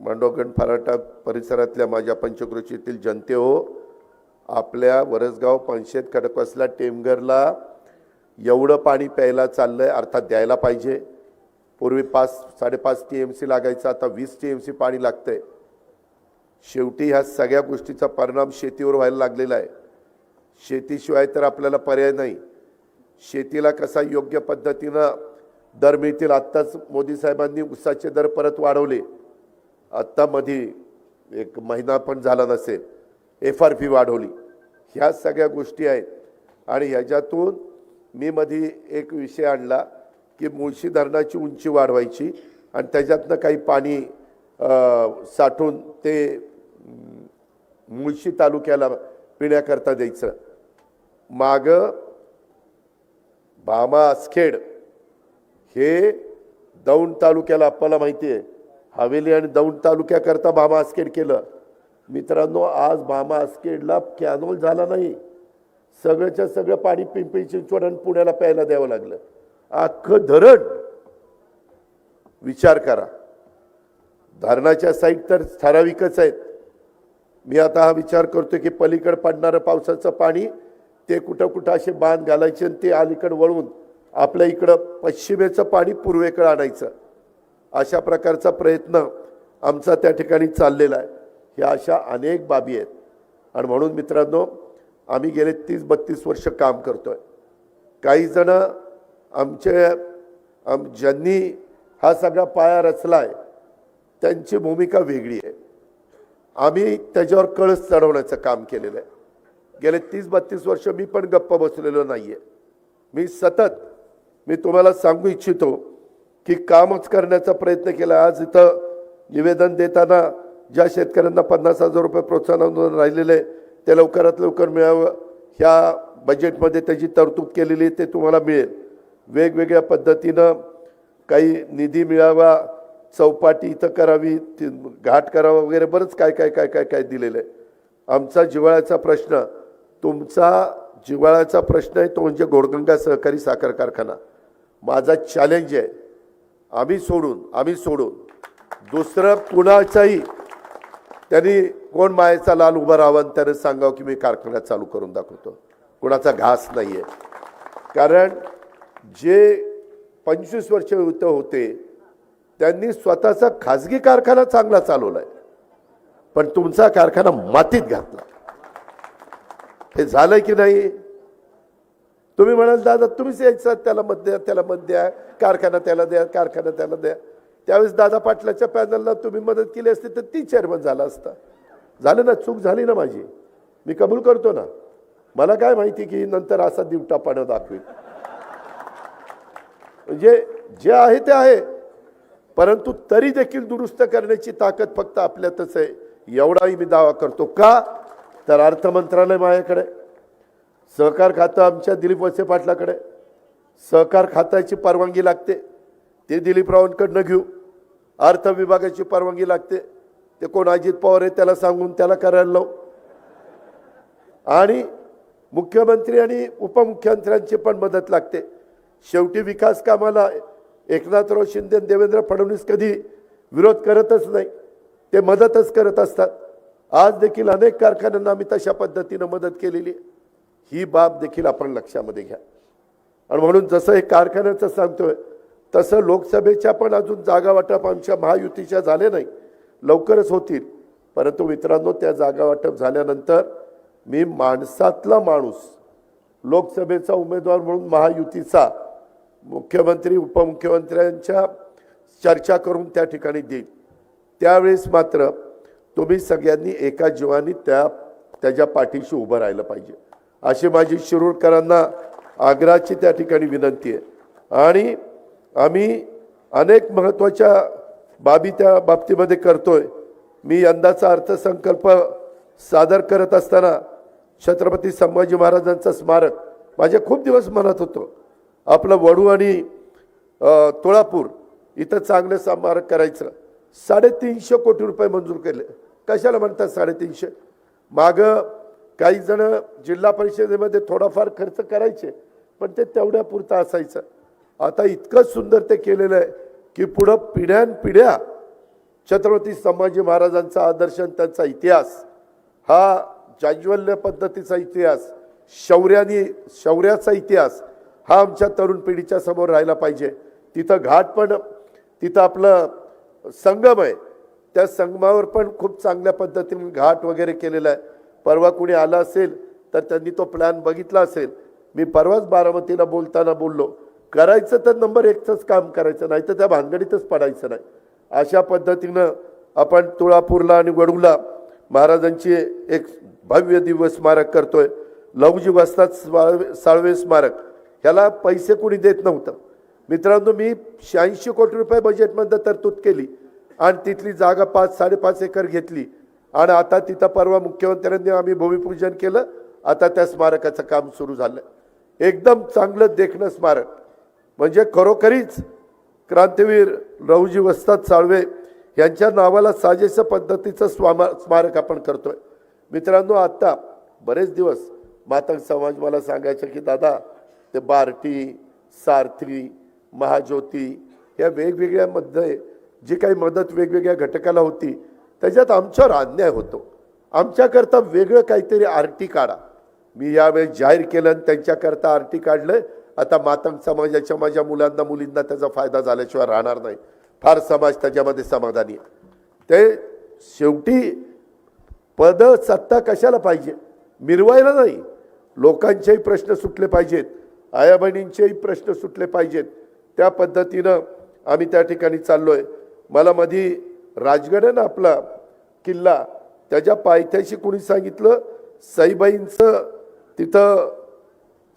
मांडवगण फराटा परिसरातल्या माझ्या पंचक्रोशीतील जनते हो, आपल्या वरसगाव, पानशेत, खडकवासला, टेमघरला एवढं पाणी प्यायला चाललंय, अर्थात द्यायला पाहिजे. पूर्वी 5-5.5 TMC लागायचं, आता 20 TMC पाणी लागतंय. शेवटी ह्या सगळ्या गोष्टीचा परिणाम शेतीवर व्हायला लागलेला आहे. शेतीशिवाय तर आपल्याला पर्याय नाही. शेतीला कसा योग्य पद्धतीनं दर मिळतील. आत्ताच मोदी साहेबांनी ऊसाचे दर परत वाढवले. आत्ता मध्ये 1 महिना पण झाला नसेल, FRP वाढवली. ह्या सगळ्या गोष्टी आहेत. आणि ह्याच्यातून मी मध्ये एक विषय आणला की मुळशी धरणाची उंची वाढवायची आणि त्याच्यातनं काही पाणी साठवून ते मुळशी तालुक्याला पिण्याकरता द्यायचं. मागं भामा आसखेड हे दौंड तालुक्याला, आपल्याला माहिती आहे, हवेली आणि दौंड तालुक्याकरता भामा आसखेड केलं. मित्रांनो, आज भामा आसखेडला कॅनोल झाला नाही. सगळंच्या सगळं पाणी पिंपरी चिंचवड आणि पुण्याला प्यायला द्यावं लागलं. अख्खं धरण. विचार करा. धरणाच्या साईड तर ठराविकच आहेत. मी आता हा विचार करतोय की पलीकडे पडणारं पावसाचं पाणी ते कुठं असे बांध घालायचे आणि ते अलीकडे वळून आपल्या इकडं पश्चिमेचं पाणी पूर्वेकडे आणायचं. अशा प्रकारचा प्रयत्न आमचा त्या ठिकाणी चाललेला आहे. ह्या अशा अनेक बाबी आहेत. आणि म्हणून मित्रांनो, आम्ही गेले 30-32 वर्ष काम करतोय. काही जण ज्यांनी हा सगळा पाया रचलाय त्यांची भूमिका वेगळी आहे. आम्ही त्याच्यावर कळस चढवण्याचं काम केलेलं आहे. गेले 30-32 वर्ष मी पण गप्प बसलेलो नाहीये. मी तुम्हाला सांगू इच्छितो की कामच करण्याचा प्रयत्न केला. आज इथं निवेदन देताना ज्या शेतकऱ्यांना 50,000 रुपये प्रोत्साहन राहिलेले ते लवकरात लवकर मिळावं, ह्या बजेटमध्ये त्याची तरतूद केलेली ते तुम्हाला मिळेल. वेगवेगळ्या पद्धतीनं काही निधी मिळावा, चौपाटी इथं करावी, घाट करावा वगैरे बरंच काय दिलेलं आहे. आमचा जिव्हाळ्याचा प्रश्न, तुमचा जिव्हाळ्याचा प्रश्न आहे तो म्हणजे घोडगंगा सहकारी साखर कारखाना. माझा चॅलेंज आहे, आम्ही सोडून दुसरं कुणाचाही त्यांनी कोण मायेचा लाल उभा राहावा आणि त्याने सांगावं की मी कारखाना चालू करून दाखवतो. कुणाचा घास नाही आहे. कारण जे 25 वर्ष होते त्यांनी स्वतःचा खाजगी कारखाना चांगला चालवलाय, पण तुमचा कारखाना मातीत घातला. हे झालं की नाही? तुम्ही म्हणाल दादा तुम्हीच यायचं, त्याला मत द्या, त्याला मत द्या, कारखाना त्याला द्या, कारखाना त्याला द्या. त्यावेळेस दादा पाटलाच्या पॅनलला तुम्ही मदत केली असती तर ती चेअरमन झाला असता. झालं ना, चूक झाली ना माझी, मी कबूल करतो ना. मला काय माहिती की नंतर असा दिवटापणा दाखवेल. म्हणजे जे आहे ते आहे, परंतु तरी देखील दुरुस्त करण्याची ताकद फक्त आपल्यातच आहे, एवढाही मी दावा करतो. का तर अर्थ मंत्रालय माझ्याकडे, सहकार खातं आमच्या दिलीप वळसे पाटलाकडे, सहकार खात्याची परवानगी लागते ते दिलीपरावांकडनं घेऊ, अर्थ विभागाची परवानगी लागते ते कोण अजित पवार आहे त्याला सांगून त्याला करायला लावू, आणि मुख्यमंत्री आणि उपमुख्यमंत्र्यांची पण मदत लागते. शेवटी विकास कामाला एकनाथराव शिंदे देवेंद्र फडणवीस कधी विरोध करतच नाही, ते मदतच करत असतात. आज देखील अनेक कारखान्यांना आम्ही तशा पद्धतीनं मदत केलेली आहे. ही बाब देखील आपण लक्षामध्ये घ्या. आणि म्हणून जसं हे कारखान्याचं सांगतोय तसं लोकसभेच्या पण अजून जागा वाटप आमच्या महायुतीच्या झाले नाही, लवकरच होतील. परंतु मित्रांनो, त्या जागा वाटप झाल्यानंतर मी माणसातला माणूस लोकसभेचा उमेदवार म्हणून महायुतीचा मुख्यमंत्री उपमुख्यमंत्र्यांच्या चर्चा करून त्या ठिकाणी देईल. त्यावेळेस मात्र तुम्ही सगळ्यांनी एका जीवानी त्याच्या पाठीशी उभं राहिलं पाहिजे, अशी माझी शिरूरकरांना आग्रहाची त्या ठिकाणी विनंती आहे. आणि आम्ही अनेक महत्त्वाच्या बाबी त्या बाबतीमध्ये करतोय. मी यंदाचा अर्थसंकल्प सादर करत असताना छत्रपती संभाजी महाराजांचं स्मारक माझ्या खूप दिवस मनात होतं. आपलं वडू आणि तुळापूर इथं चांगलं स्मारक करायचं. 350 कोटी रुपये मंजूर केले. कशाला म्हणतात 350? मागं काही जण जिल्हा परिषदेमध्ये थोडाफार खर्च करायचे, पण ते तेवढ्या पुरतं असायचं. आता इतकं सुंदर ते केलेलं आहे की पुढं पिढ्यानपिढ्या छत्रपती संभाजी महाराजांचा आदर्श, त्यांचा इतिहास, हा जाज्वल्य पद्धतीचा इतिहास, शौर्याचा इतिहास हा आमच्या तरुण पिढीच्या समोर राहिला पाहिजे. तिथं घाट पण, तिथं आपलं संगम आहे, त्या संगमावर पण खूप चांगल्या पद्धतीने घाट वगैरे केलेला आहे. परवा कुणी आला असेल तर त्यांनी तो प्लॅन बघितला असेल. मी परवाच बारामतीला बोलताना बोललो, करायचं तर नंबर 1चंच काम करायचं, नाही तर त्या भानगडीतच पडायचं नाही. अशा पद्धतीनं आपण तुळापूरला आणि वडूला महाराजांची एक भव्य दिव्य स्मारक करतोय. लहुजी वस्ताद साळवे स्मारक, ह्याला पैसे कोणी देत नव्हतं. मित्रांनो, मी 86 कोटी रुपये बजेटमध्ये तरतूद केली आणि तिथली जागा 5-5.5 एकर घेतली. आणि आता तिथं परवा मुख्यमंत्र्यांनी आम्ही भूमिपूजन केलं. आता त्या स्मारकाचं काम सुरू झालं. एकदम चांगलं देखणं स्मारक, म्हणजे खरोखरीच क्रांतीवीर लहुजी वस्ताद साळवे यांच्या नावाला साजेसं पद्धतीचं स्मारक आपण करतोय. मित्रांनो, आता बरेच दिवस मातंग समाज मला सांगायचं की दादा ते बार्टी, सारथी, महाज्योती या वेगवेगळ्यामध्ये जी काही मदत वेगवेगळ्या घटकाला होती त्याच्यात आमच्यावर अन्याय होतो, आमच्याकरता वेगळं काहीतरी आरटी काढा. मी यावेळी जाहीर केलं आणि त्यांच्याकरता आरटी काढलं. आता मातंग समाजाच्या माझ्या मुलांना मुलींना त्याचा फायदा झाल्याशिवाय राहणार नाही. फार समाज त्याच्यामध्ये समाधानी आहे. ते शेवटी पद सत्ता कशाला पाहिजे? मिरवायला नाही. लोकांचेही प्रश्न सुटले पाहिजेत, आया बहिणींचेही प्रश्न सुटले पाहिजेत. त्या पद्धतीनं आम्ही त्या ठिकाणी चाललोय. मला मधी राजगड आहे ना आपला किल्ला, त्याच्या पायथ्याशी कोणी सांगितलं सईबाईंचं तिथं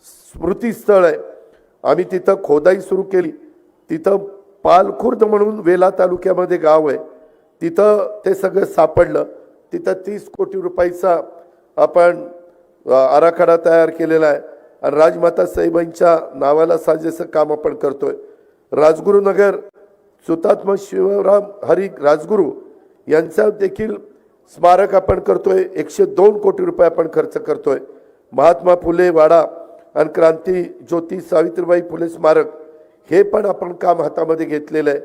स्मृतीस्थळ आहे. आम्ही तिथं खोदाई सुरू केली. तिथं पालखुर्द म्हणून वेला तालुक्यामध्ये गाव आहे, तिथं ते सगळं सापडलं. तिथं 30 कोटी रुपयाचा आपण आराखडा तयार केलेला आहे आणि राजमाता सईबाईंच्या नावाला साजेसं काम आपण करतोय. राजगुरुनगर सुतात्मा शिवराम हरी राजगुरू यांचा देखील स्मारक आपण करतोय. 102 कोटी रुपये आपण खर्च करतोय. महात्मा फुले वाडा आणि क्रांती ज्योती सावित्रीबाई फुले स्मारक हे पण आपण काम हातामध्ये घेतलेलं आहे.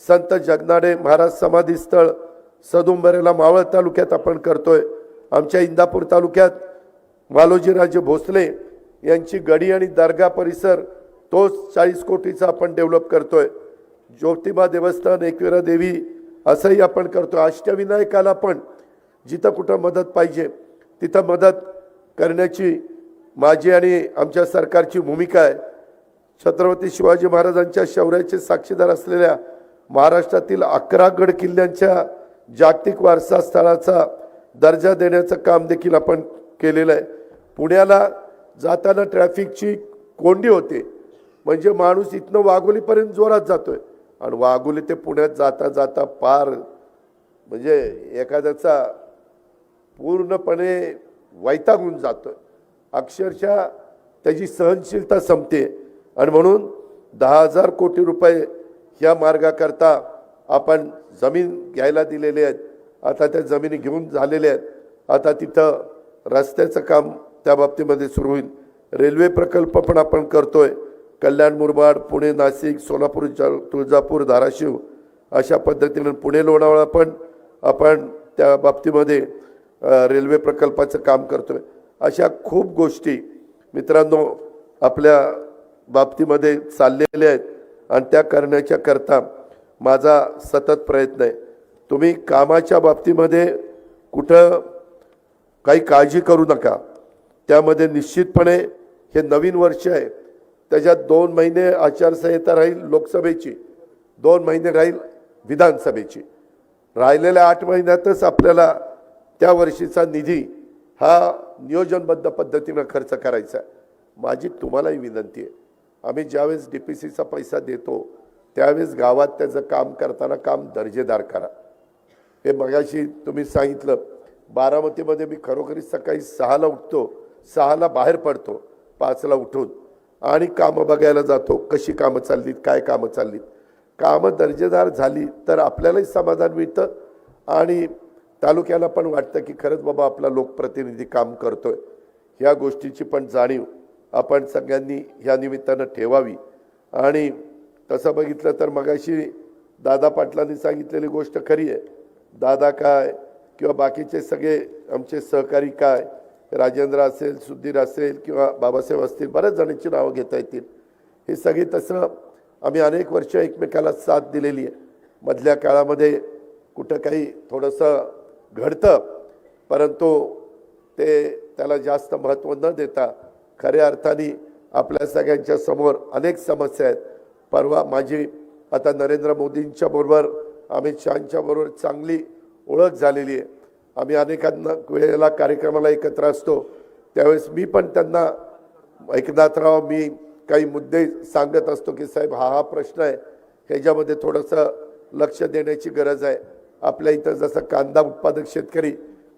संत जगनाडे महाराज समाधी स्थळ सदुंबरेला मावळ तालुक्यात आपण करतोय. आमच्या इंदापूर तालुक्यात मालोजीराजे भोसले यांची गडी आणि दर्गा परिसर तोच 40 कोटीचा आपण डेव्हलप करतोय. ज्योतिबा देवस्थान, एकविरा देवी असंही आपण करतोय. अष्टविनायकाला पण जिथं कुठं मदत पाहिजे तिथं मदत करण्याची माझी आणि आमच्या सरकारची भूमिका आहे. छत्रपती शिवाजी महाराजांच्या शौर्याचे साक्षीदार असलेल्या महाराष्ट्रातील 11 गड किल्ल्यांच्या जागतिक वारसा स्थळाचा दर्जा देण्याचं काम देखील आपण केलेलं आहे. पुण्याला जाताना ट्रॅफिकची कोंडी होते, म्हणजे माणूस इथनं वाघोलीपर्यंत जोरात जातोय आणि वाघोली ते पुण्यात जाता जाता पार म्हणजे एखाद्याचा पूर्णपणे वैतागून जातोय. अक्षरशः त्याची सहनशीलता संपते आणि म्हणून 10,000 कोटी रुपये ह्या मार्गाकरता आपण जमीन घ्यायला दिलेले आहेत. आता त्या जमिनी घेऊन झालेले आहेत. आता तिथं रस्त्याचं काम त्या बाबतीमध्ये सुरू होईल. रेल्वे प्रकल्प पण आपण करतोय. कल्याण, मुरबाड, पुणे, नाशिक, सोलापूर, तुळजापूर, धाराशिव अशा पद्धतीने पुणे लोणावळा पण आपण त्या बाबतीमध्ये रेल्वे प्रकल्पाचं काम करतोय. अशा खूप गोष्टी मित्रांनो आपल्या बाबतीमध्ये चाललेल्या आहेत आणि त्या करण्याच्या करता माझा सतत प्रयत्न आहे. तुम्ही कामाच्या बाबतीमध्ये कुठं काही काळजी करू नका. त्यामध्ये निश्चितपणे हे नवीन वर्ष आहे, त्याच्यात 2 महिने आचारसंहिता राहील लोकसभेची, 2 महिने राहील विधानसभेची. राहिलेल्या 8 महिन्यातच आपल्याला त्या वर्षीचा निधी हा नियोजनबद्ध पद्धतीनं खर्च करायचा आहे. माझी तुम्हालाही विनंती आहे, आम्ही ज्यावेळेस DPCचा पैसा देतो त्यावेळेस गावात त्याचं काम करताना काम दर्जेदार करा. हे मगाशी तुम्ही सांगितलं, बारामतीमध्ये मी खरोखरी सकाळी 6ला उठतो, 6ला बाहेर पडतो, 5ला उठून आणि कामं बघायला जातो. कशी कामं चाललीत, काय कामं चाललीत. कामं दर्जेदार झाली तर आपल्यालाही समाधान मिळतं आणि तालुक्याला पण वाटतं की खरंच बाबा आपला लोकप्रतिनिधी काम करतोय. ह्या गोष्टीची पण जाणीव आपण सगळ्यांनी ह्या निमित्तानं ठेवावी. आणि तसं बघितलं तर मगाशी दादा पाटलांनी सांगितलेली गोष्ट खरी आहे. दादा काय किंवा बाकीचे सगळे आमचे सहकारी काय, राजेंद्र असेल, सुधीर असेल किंवा बाबासाहेब असतील, बऱ्याच जणांची नावं घेता येतील. हे सगळे तसं आम्ही अनेक वर्ष एकमेकाला साथ दिलेली आहे. मधल्या काळामध्ये कुठं काही थोडंसं घडतं, परंतु त्याला जास्त महत्त्व न देता खऱ्या अर्थाने आपल्या सगळ्यांच्या समोर अनेक समस्या आहेत. परवा माझी आता नरेंद्र मोदींच्या बरोबर, अमित शहांच्या बरोबर चांगली ओळख झालेली आहे. आम्ही अनेकांना वेळेला कार्यक्रमाला एकत्र असतो, त्यावेळेस मी पण त्यांना एकनाथराव मी काही मुद्दे सांगत असतो की साहेब हा प्रश्न आहे, ह्याच्यामध्ये थोडंसं लक्ष देण्याची गरज आहे. आपल्या इथं जसं कांदा उत्पादक शेतकरी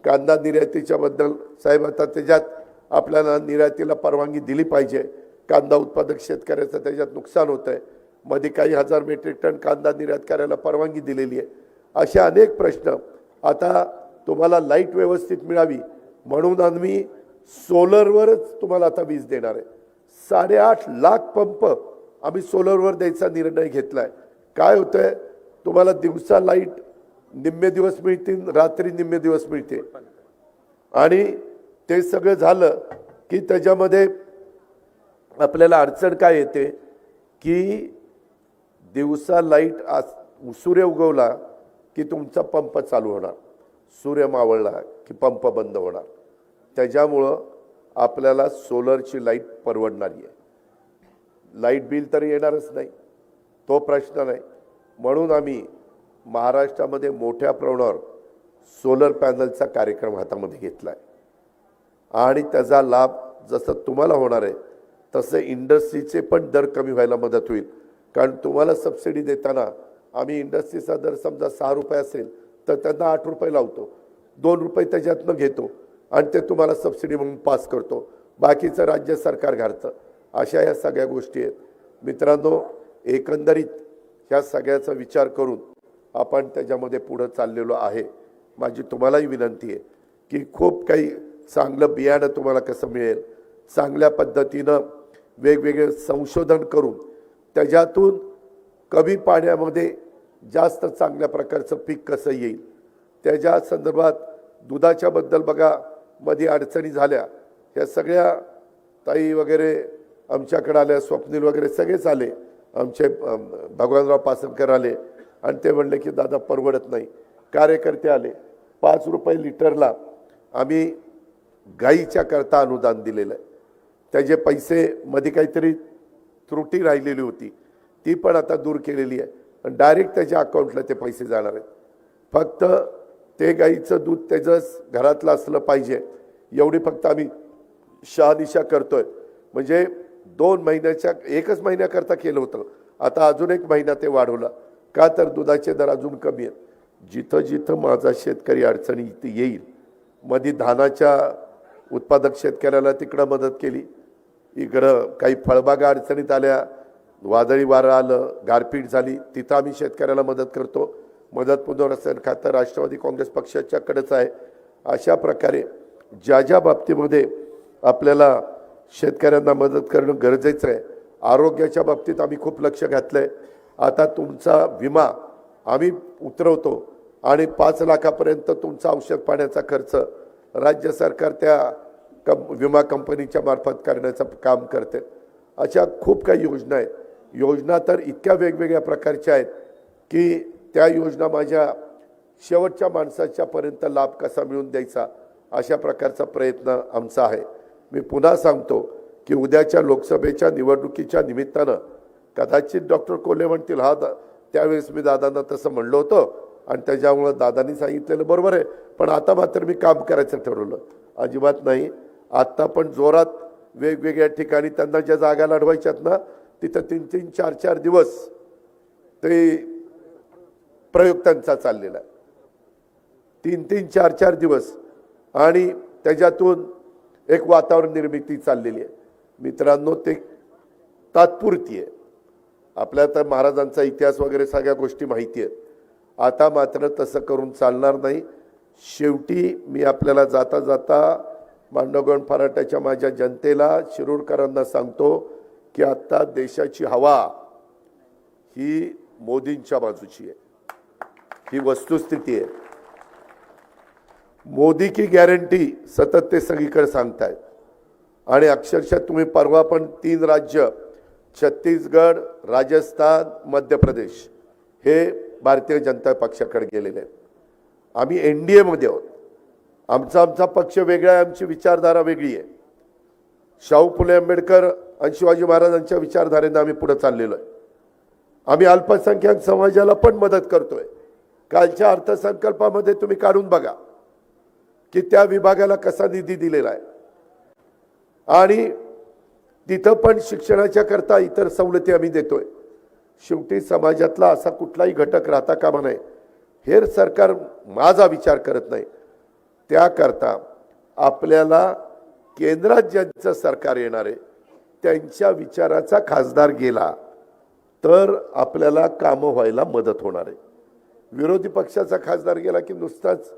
कांदा निर्यातीच्या बद्दल साहेब आता त्याच्यात आपल्याला निर्यातीला परवानगी दिली पाहिजे. कांदा उत्पादक शेतकऱ्याचं त्याच्यात नुकसान होतं आहे. मध्ये काही 1000 मेट्रिक टन कांदा निर्यात करायला परवानगी दिलेली आहे. असे अनेक प्रश्न. आता तुम्हाला लाईट व्यवस्थित मिळावी म्हणून आम्ही सोलरवरच तुम्हाला आता वीज देणार आहे. 8.5 लाख पंप आम्ही सोलरवर द्यायचा निर्णय घेतला आहे. काय होतं आहे, तुम्हाला दिवसा लाईट निम्मे दिवस मिळतील, रात्री निम्मे दिवस मिळते. आणि ते सगळं झालं की त्याच्यामध्ये आपल्याला अडचण काय येते की दिवसा लाईट सूर्य उगवला की तुमचा पंप चालू होणार, सूर्य मावळला की पंप बंद होणार. त्याच्यामुळं आपल्याला सोलरची लाईट परवडणारी आहे. लाईट बिल तर येणारच नाही, तो प्रश्न नाही. म्हणून आम्ही महाराष्ट्रामध्ये मोठ्या प्रमाणावर सोलर पॅनलचा कार्यक्रम हातामध्ये घेतला आहे आणि त्याचा लाभ जसं तुम्हाला होणार आहे तसे इंडस्ट्रीचे पण दर कमी व्हायला मदत होईल. कारण तुम्हाला सबसिडी देताना आम्ही इंडस्ट्रीचा दर समजा 6 रुपये असेल तर त्यांना 8 रुपये लावतो, 2 रुपये त्याच्यातनं घेतो आणि ते तुम्हाला सबसिडी म्हणून पास करतो, बाकीचं राज्य सरकार घालतं. अशा या सगळ्या गोष्टी आहेत. मित्रांनो, एकंदरीत ह्या सगळ्याचा विचार करून आपण त्याच्यामध्ये पुढं चाललेलो आहे. माझी तुम्हालाही विनंती आहे की खूप काही चांगलं बियाणं तुम्हाला कसं मिळेल, चांगल्या पद्धतीनं वेगवेगळे संशोधन करून त्याच्यातून कमी पाण्यामध्ये जास्त चांगल्या प्रकारचं पीक कसं येईल, त्याच्या संदर्भात दुधाच्या बद्दल बघा मध्ये अडचणी झाल्या, ह्या सगळ्या ताई वगैरे आमच्याकडे आल्या, स्वप्नील वगैरे सगळेच आले, आमचे भगवानराव पासनकर आले आणि ते म्हणले की दादा परवडत नाही. कार्यकर्ते आले. 5 रुपये लिटरला आम्ही गाईच्या करता अनुदान दिलेलं आहे. त्याचे पैसे मध्ये काहीतरी त्रुटी राहिलेली होती, ती पण आता दूर केलेली आहे आणि डायरेक्ट त्याच्या अकाउंटला ते पैसे जाणार आहेत. फक्त ते गाईचं दूध त्याचं घरातलं असलं पाहिजे एवढी फक्त आम्ही शहानिशा करतोय. म्हणजे 2 महिन्याच्या 1च महिन्याकरता केलं होतं, आता अजून 1 महिना ते वाढवलं. का तर दुधाचे दर अजून कमी आहेत. जिथं जिथं माझा शेतकरी अडचणी येईल, मध्ये धानाच्या उत्पादक शेतकऱ्याला तिकडं मदत केली, इकडं काही फळबागा अडचणीत आल्या, वादळी वारं आलं, गारपीट झाली, तिथं आम्ही शेतकऱ्याला मदत करतो. मदत पुनर्वसन खातं राष्ट्रवादी काँग्रेस पक्षाच्याकडेच आहे. अशा प्रकारे ज्या ज्या बाबतीमध्ये आपल्याला शेतकऱ्यांना मदत करणं गरजेचं आहे. आरोग्याच्या बाबतीत आम्ही खूप लक्ष घातलं आहे. आता तुमचा विमा आम्ही उतरवतो आणि 5 लाखापर्यंत तुमचा औषध पाण्याचा खर्च राज्य सरकार त्या विमा कंपनीच्या मार्फत करण्याचं काम करते. अशा खूप काही योजना आहेत. योजना तर इतक्या वेगवेगळ्या प्रकारच्या आहेत की त्या योजना माझ्या शेवटच्या माणसाच्यापर्यंत लाभ कसा मिळवून द्यायचा अशा प्रकारचा प्रयत्न आमचा आहे. मी पुन्हा सांगतो की उद्याच्या लोकसभेच्या निवडणुकीच्या निमित्तानं कदाचित डॉक्टर कोल्हे म्हणतील हा त्यावेळेस मी दादांना तसं म्हणलं होतं आणि त्याच्यामुळं दादांनी सांगितलेलं बरोबर आहे, पण आता मात्र मी काम करायचं ठरवलं. अजिबात नाही. आत्ता पण जोरात वेगवेगळ्या ठिकाणी त्यांना ज्या जागा लढवायच्यात ना तिथं 3-3, 4-4 दिवस ते प्रयोग त्यांचा चाललेला आहे. 3-3, 4-4 दिवस आणि त्याच्यातून एक वातावरण निर्मिती चाललेली आहे. मित्रांनो, ते तात्पुरती आहे. आपल्या तर महाराजांचा इतिहास वगैरे सगळ्या गोष्टी माहिती आहेत. आता मात्र तसं करून चालणार नाही. शेवटी मी आपल्याला जाता जाता मांडवगण फराट्याच्या माझ्या जनतेला, शिरूरकरांना सांगतो की आता देशाची हवा ही मोदींच्या बाजूची आहे. ही वस्तुस्थिती आहे. मोदी की गॅरंटी सतत ते सगळीकडे सांगतायत आणि अक्षरशः तुम्ही परवा पण 3 राज्य छत्तीसगड, राजस्थान, मध्य प्रदेश हे भारतीय जनता पक्षाकडे गेलेले आहेत. आम्ही NDA मध्ये आहोत. आमचा पक्ष वेगळा आहे, आमची विचारधारा वेगळी आहे. शाहू फुले आंबेडकर आणि शिवाजी महाराजांच्या विचारधारेने आम्ही पुढे चाललेलो आहे. आम्ही अल्पसंख्याक समाजाला पण मदत करतोय. कालच्या अर्थसंकल्पामध्ये तुम्ही काढून बघा की त्या विभागाला कसा निधी दिलेला आहे आणि तिथं पण शिक्षणाच्या करता इतर सवलती आम्ही देतोय. शेवटी समाजातला असा कुठलाही घटक राहता कामा नये. हे सरकार माझा विचार करत नाही. त्याकरता आपल्याला केंद्रात ज्यांचं सरकार येणार आहे त्यांच्या विचाराचा खासदार गेला तर आपल्याला कामं व्हायला मदत होणार आहे. विरोधी पक्षाचा खासदार गेला की नुसताच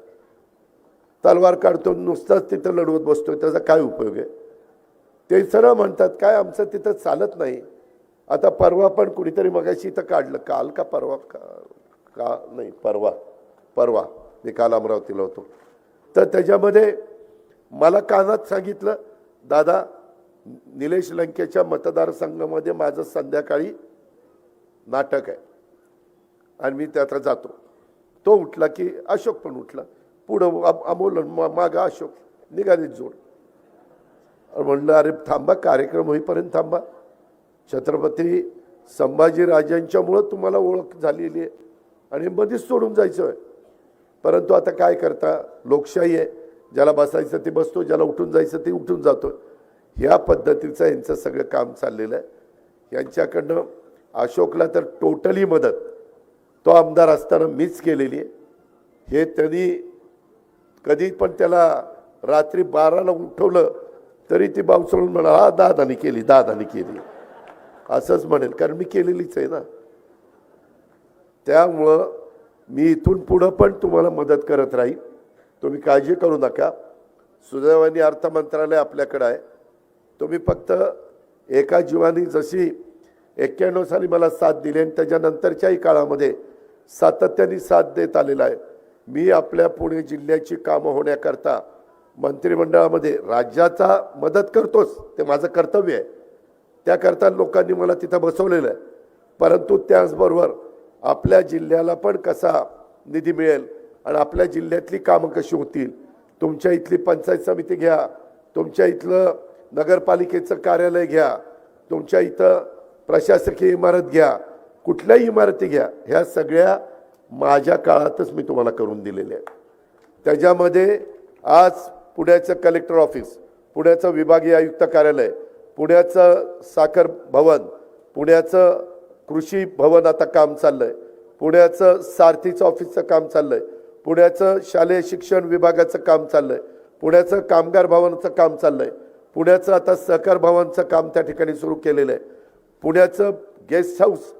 तलवार काढतो, नुसताच तिथं लढवत बसतोय, त्याचा काय उपयोग आहे? ते सरळ म्हणतात काय आमचं तिथं चालत नाही. आता परवा पण कुणीतरी मगाशी इथं काढलं, काल का परवा का नाही परवा मी काल अमरावतीला होतो, तर त्याच्यामध्ये मला कानात सांगितलं दादा निलेश लंकेच्या मतदारसंघामध्ये माझं संध्याकाळी नाटक आहे आणि मी त्यात जातो. तो उठला की अशोक पण उठला, पुढं अमोल मागा अशोक, निघाली जोड. म्हणलं अरे थांबा, कार्यक्रम होईपर्यंत थांबा. छत्रपती संभाजीराजांच्यामुळं तुम्हाला ओळख झालेली आहे आणि मध्येच सोडून जायचं आहे. परंतु आता काय करता, लोकशाही आहे. ज्याला बसायचं ते बसतो, ज्याला उठून जायचं ते उठून जातो. ह्या पद्धतीचं यांचं सगळं काम चाललेलं आहे. यांच्याकडनं अशोकला तर टोटली मदत तो आमदार असताना मीच केलेली आहे. हे त्यांनी कधी पण त्याला रात्री 12ला उठवलं तरी ती बावचळून म्हणा हा दादानी केली असंच म्हणेल, कारण मी केलेलीच आहे ना. त्यामुळं मी इथून पुढं पण तुम्हाला मदत करत राहील. तुम्ही काळजी करू नका. सुदैवाने अर्थ मंत्रालय आपल्याकडे आहे. तुम्ही फक्त एका जीवानी जशी 91 साली मला साथ दिली आणि त्याच्यानंतरच्याही काळामध्ये सातत्याने साथ देत आलेला आहे. मी आपल्या पुणे जिल्ह्याची कामं होण्याकरता मंत्रिमंडळामध्ये राज्याचा मदत करतोच, ते माझं कर्तव्य आहे. त्याकरता लोकांनी मला तिथं बसवलेलं आहे. परंतु त्याचबरोबर आपल्या जिल्ह्याला पण कसा निधी मिळेल आणि आपल्या जिल्ह्यातली कामं कशी होतील. तुमच्या इथली पंचायत समिती घ्या, तुमच्या इथलं नगरपालिकेचं कार्यालय घ्या, तुमच्या इथं प्रशासकीय इमारत घ्या, कुठल्याही इमारती घ्या, ह्या सगळ्या माझ्या काळातच मी तुम्हाला करून दिलेल्या आहेत. त्याच्यामध्ये आज पुण्याचं कलेक्टर ऑफिस, पुण्याचं विभागीय आयुक्त कार्यालय, पुण्याचं साखर भवन, पुण्याचं कृषी भवन आता काम चाललंय, पुण्याचं सारथीचं ऑफिसचं काम चाललंय, पुण्याचं शालेय शिक्षण विभागाचं काम चाललंय, पुण्याचं कामगार भवनाचं काम चाललंय, पुण्याचं आता सहकार भवनचं काम त्या ठिकाणी सुरू केलेलं आहे, पुण्याचं गेस्ट हाऊस,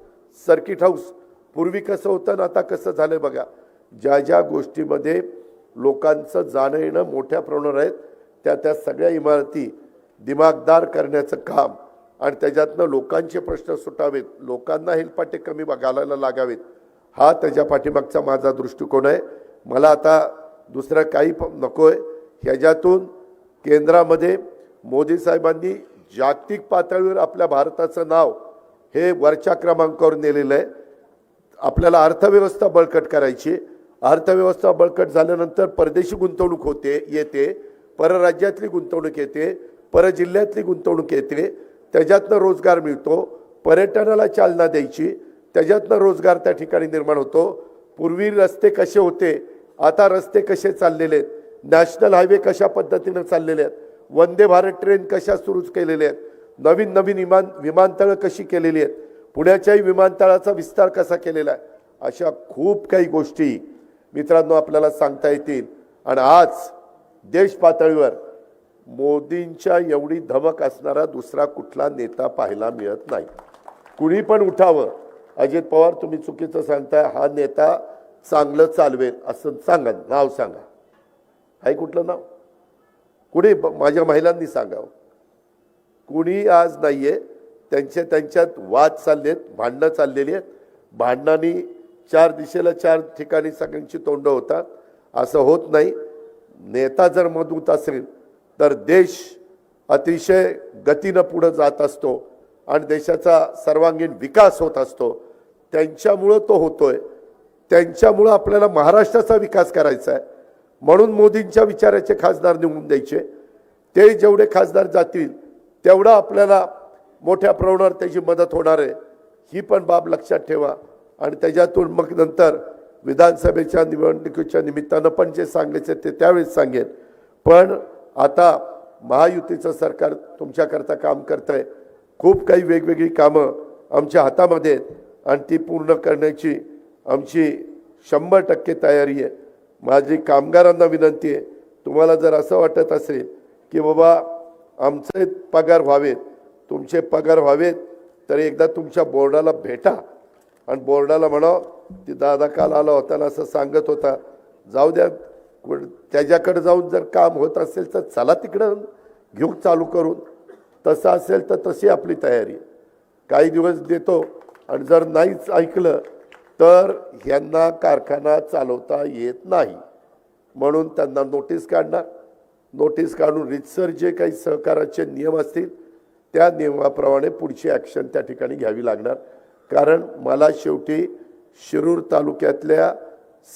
सर्किट हाऊस पूर्वी कसं होतं ना आता कसं झालंय बघा. ज्या ज्या गोष्टीमध्ये लोकांचं जाणं येणं मोठ्या प्रमाणावर आहेत त्या सगळ्या इमारती दिमागदार करण्याचं काम आणि त्याच्यातनं लोकांचे प्रश्न सुटावेत, लोकांना हेलपाटे कमी घालायला लागावेत, हा त्याच्या पाठीमागचा माझा दृष्टिकोन आहे. मला आता दुसरं काही नको आहे. ह्याच्यातून केंद्रामध्ये मोदी साहेबांनी जागतिक पातळीवर आपल्या भारताचं नाव हे वरच्या क्रमांकावर नेलेलं आहे. आपल्याला अर्थव्यवस्था बळकट करायची. अर्थव्यवस्था बळकट झाल्यानंतर परदेशी गुंतवणूक होते येते, परराज्यातली गुंतवणूक येते, परजिल्ह्यातली गुंतवणूक येते, त्याच्यातनं रोजगार मिळतो, पर्यटनाला चालना द्यायची, त्याच्यातनं रोजगार त्या ठिकाणी निर्माण होतो. पूर्वी रस्ते कसे होते, आता रस्ते कसे चाललेले आहेत, नॅशनल हायवे कशा पद्धतीनं चाललेले आहेत, वंदे भारत ट्रेन कशा सुरू केलेल्या आहेत, नवीन नवीन विमानतळं कशी केलेली आहेत, पुण्याच्याही विमानतळाचा विस्तार कसा केलेला आहे, अशा खूप काही गोष्टी मित्रांनो आपल्याला सांगता येतील. आणि आज देश पातळीवर मोदींच्या एवढी धमक असणारा दुसरा कुठला नेता पाहायला मिळत नाही. कुणी पण उठावं, अजित पवार तुम्ही चुकीचं सांगताय, हा नेता चांगलं चालवेल असं सांगा, नाव सांगा. आहे कुठलं नाव? कुणी माझ्या महिलांनी सांगावं. कुणी आज नाहीये. त्यांच्यात वाद चाललेत, भांडणं चाललेली आहेत. भांडणांनी चार दिशेला चार ठिकाणी सगळ्यांची तोंड होतात. असं होत नाही. नेता जर मजबूत असेल तर देश अतिशय गतीनं पुढे जात असतो आणि देशाचा सर्वांगीण विकास होत असतो. त्यांच्यामुळं तो होतोय. त्यांच्यामुळं आपल्याला महाराष्ट्राचा विकास करायचा आहे. म्हणून मोदींच्या विचाराचे खासदार निवडून द्यायचे. ते जेवढे खासदार जातील तेवढं आपल्याला मोठ्या प्रमाणावर त्याची मदत होणार आहे. ही पण बाब लक्षात ठेवा. आणि त्याच्यातून मग नंतर विधानसभेच्या निवडणुकीच्या निमित्तानं पण जे सांगायचे ते त्यावेळेस सांगेन. पण आता महायुतीचं सरकार तुमच्याकरता काम करत आहे. खूप काही वेगवेगळी कामं आमच्या हातामध्ये आहेत आणि ती पूर्ण करण्याची आमची 100% तयारी आहे. माझी कामगारांना विनंती आहे, तुम्हाला जर असं वाटत असेल की बाबा आमचे पगार व्हावेत, तुमचे पगार व्हावेत, तर एकदा तुमच्या बोर्डाला भेटा आणि बोर्डाला म्हणावं, ती दादा काल आला होता ना असं सांगत होता, जाऊ द्या, त्याच्याकडे जाऊन जर काम होत असेल तर चला तिकडं घेऊ चालू करून. तसं असेल तर तशी आपली तयारी. काही दिवस देतो आणि जर नाहीच ऐकलं तर ह्यांना कारखाना चालवता येत नाही. म्हणून त्यांना नोटीस काढणार. नोटीस काढून रितसर जे काही सहकाराचे नियम असतील त्या नियमाप्रमाणे पुढची ॲक्शन त्या ठिकाणी घ्यावी लागणार. कारण मला शेवटी शिरूर तालुक्यातल्या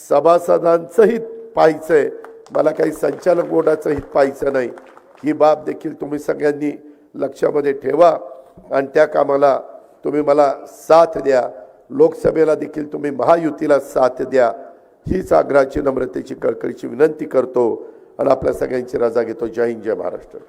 सभासदांचं हित पाहायचं आहे. मला काही संचालक बोर्डाचं हित पाहायचं नाही. ही बाब देखील तुम्ही सगळ्यांनी लक्षामध्ये ठेवा आणि त्या कामाला तुम्ही मला साथ द्या. लोकसभेला देखील तुम्ही महायुतीला साथ द्या. हीच आग्रहाची नम्रतेची कळकळीची विनंती करतो आणि आपल्या सगळ्यांची रजा घेतो. जय हिंद, जय महाराष्ट्र.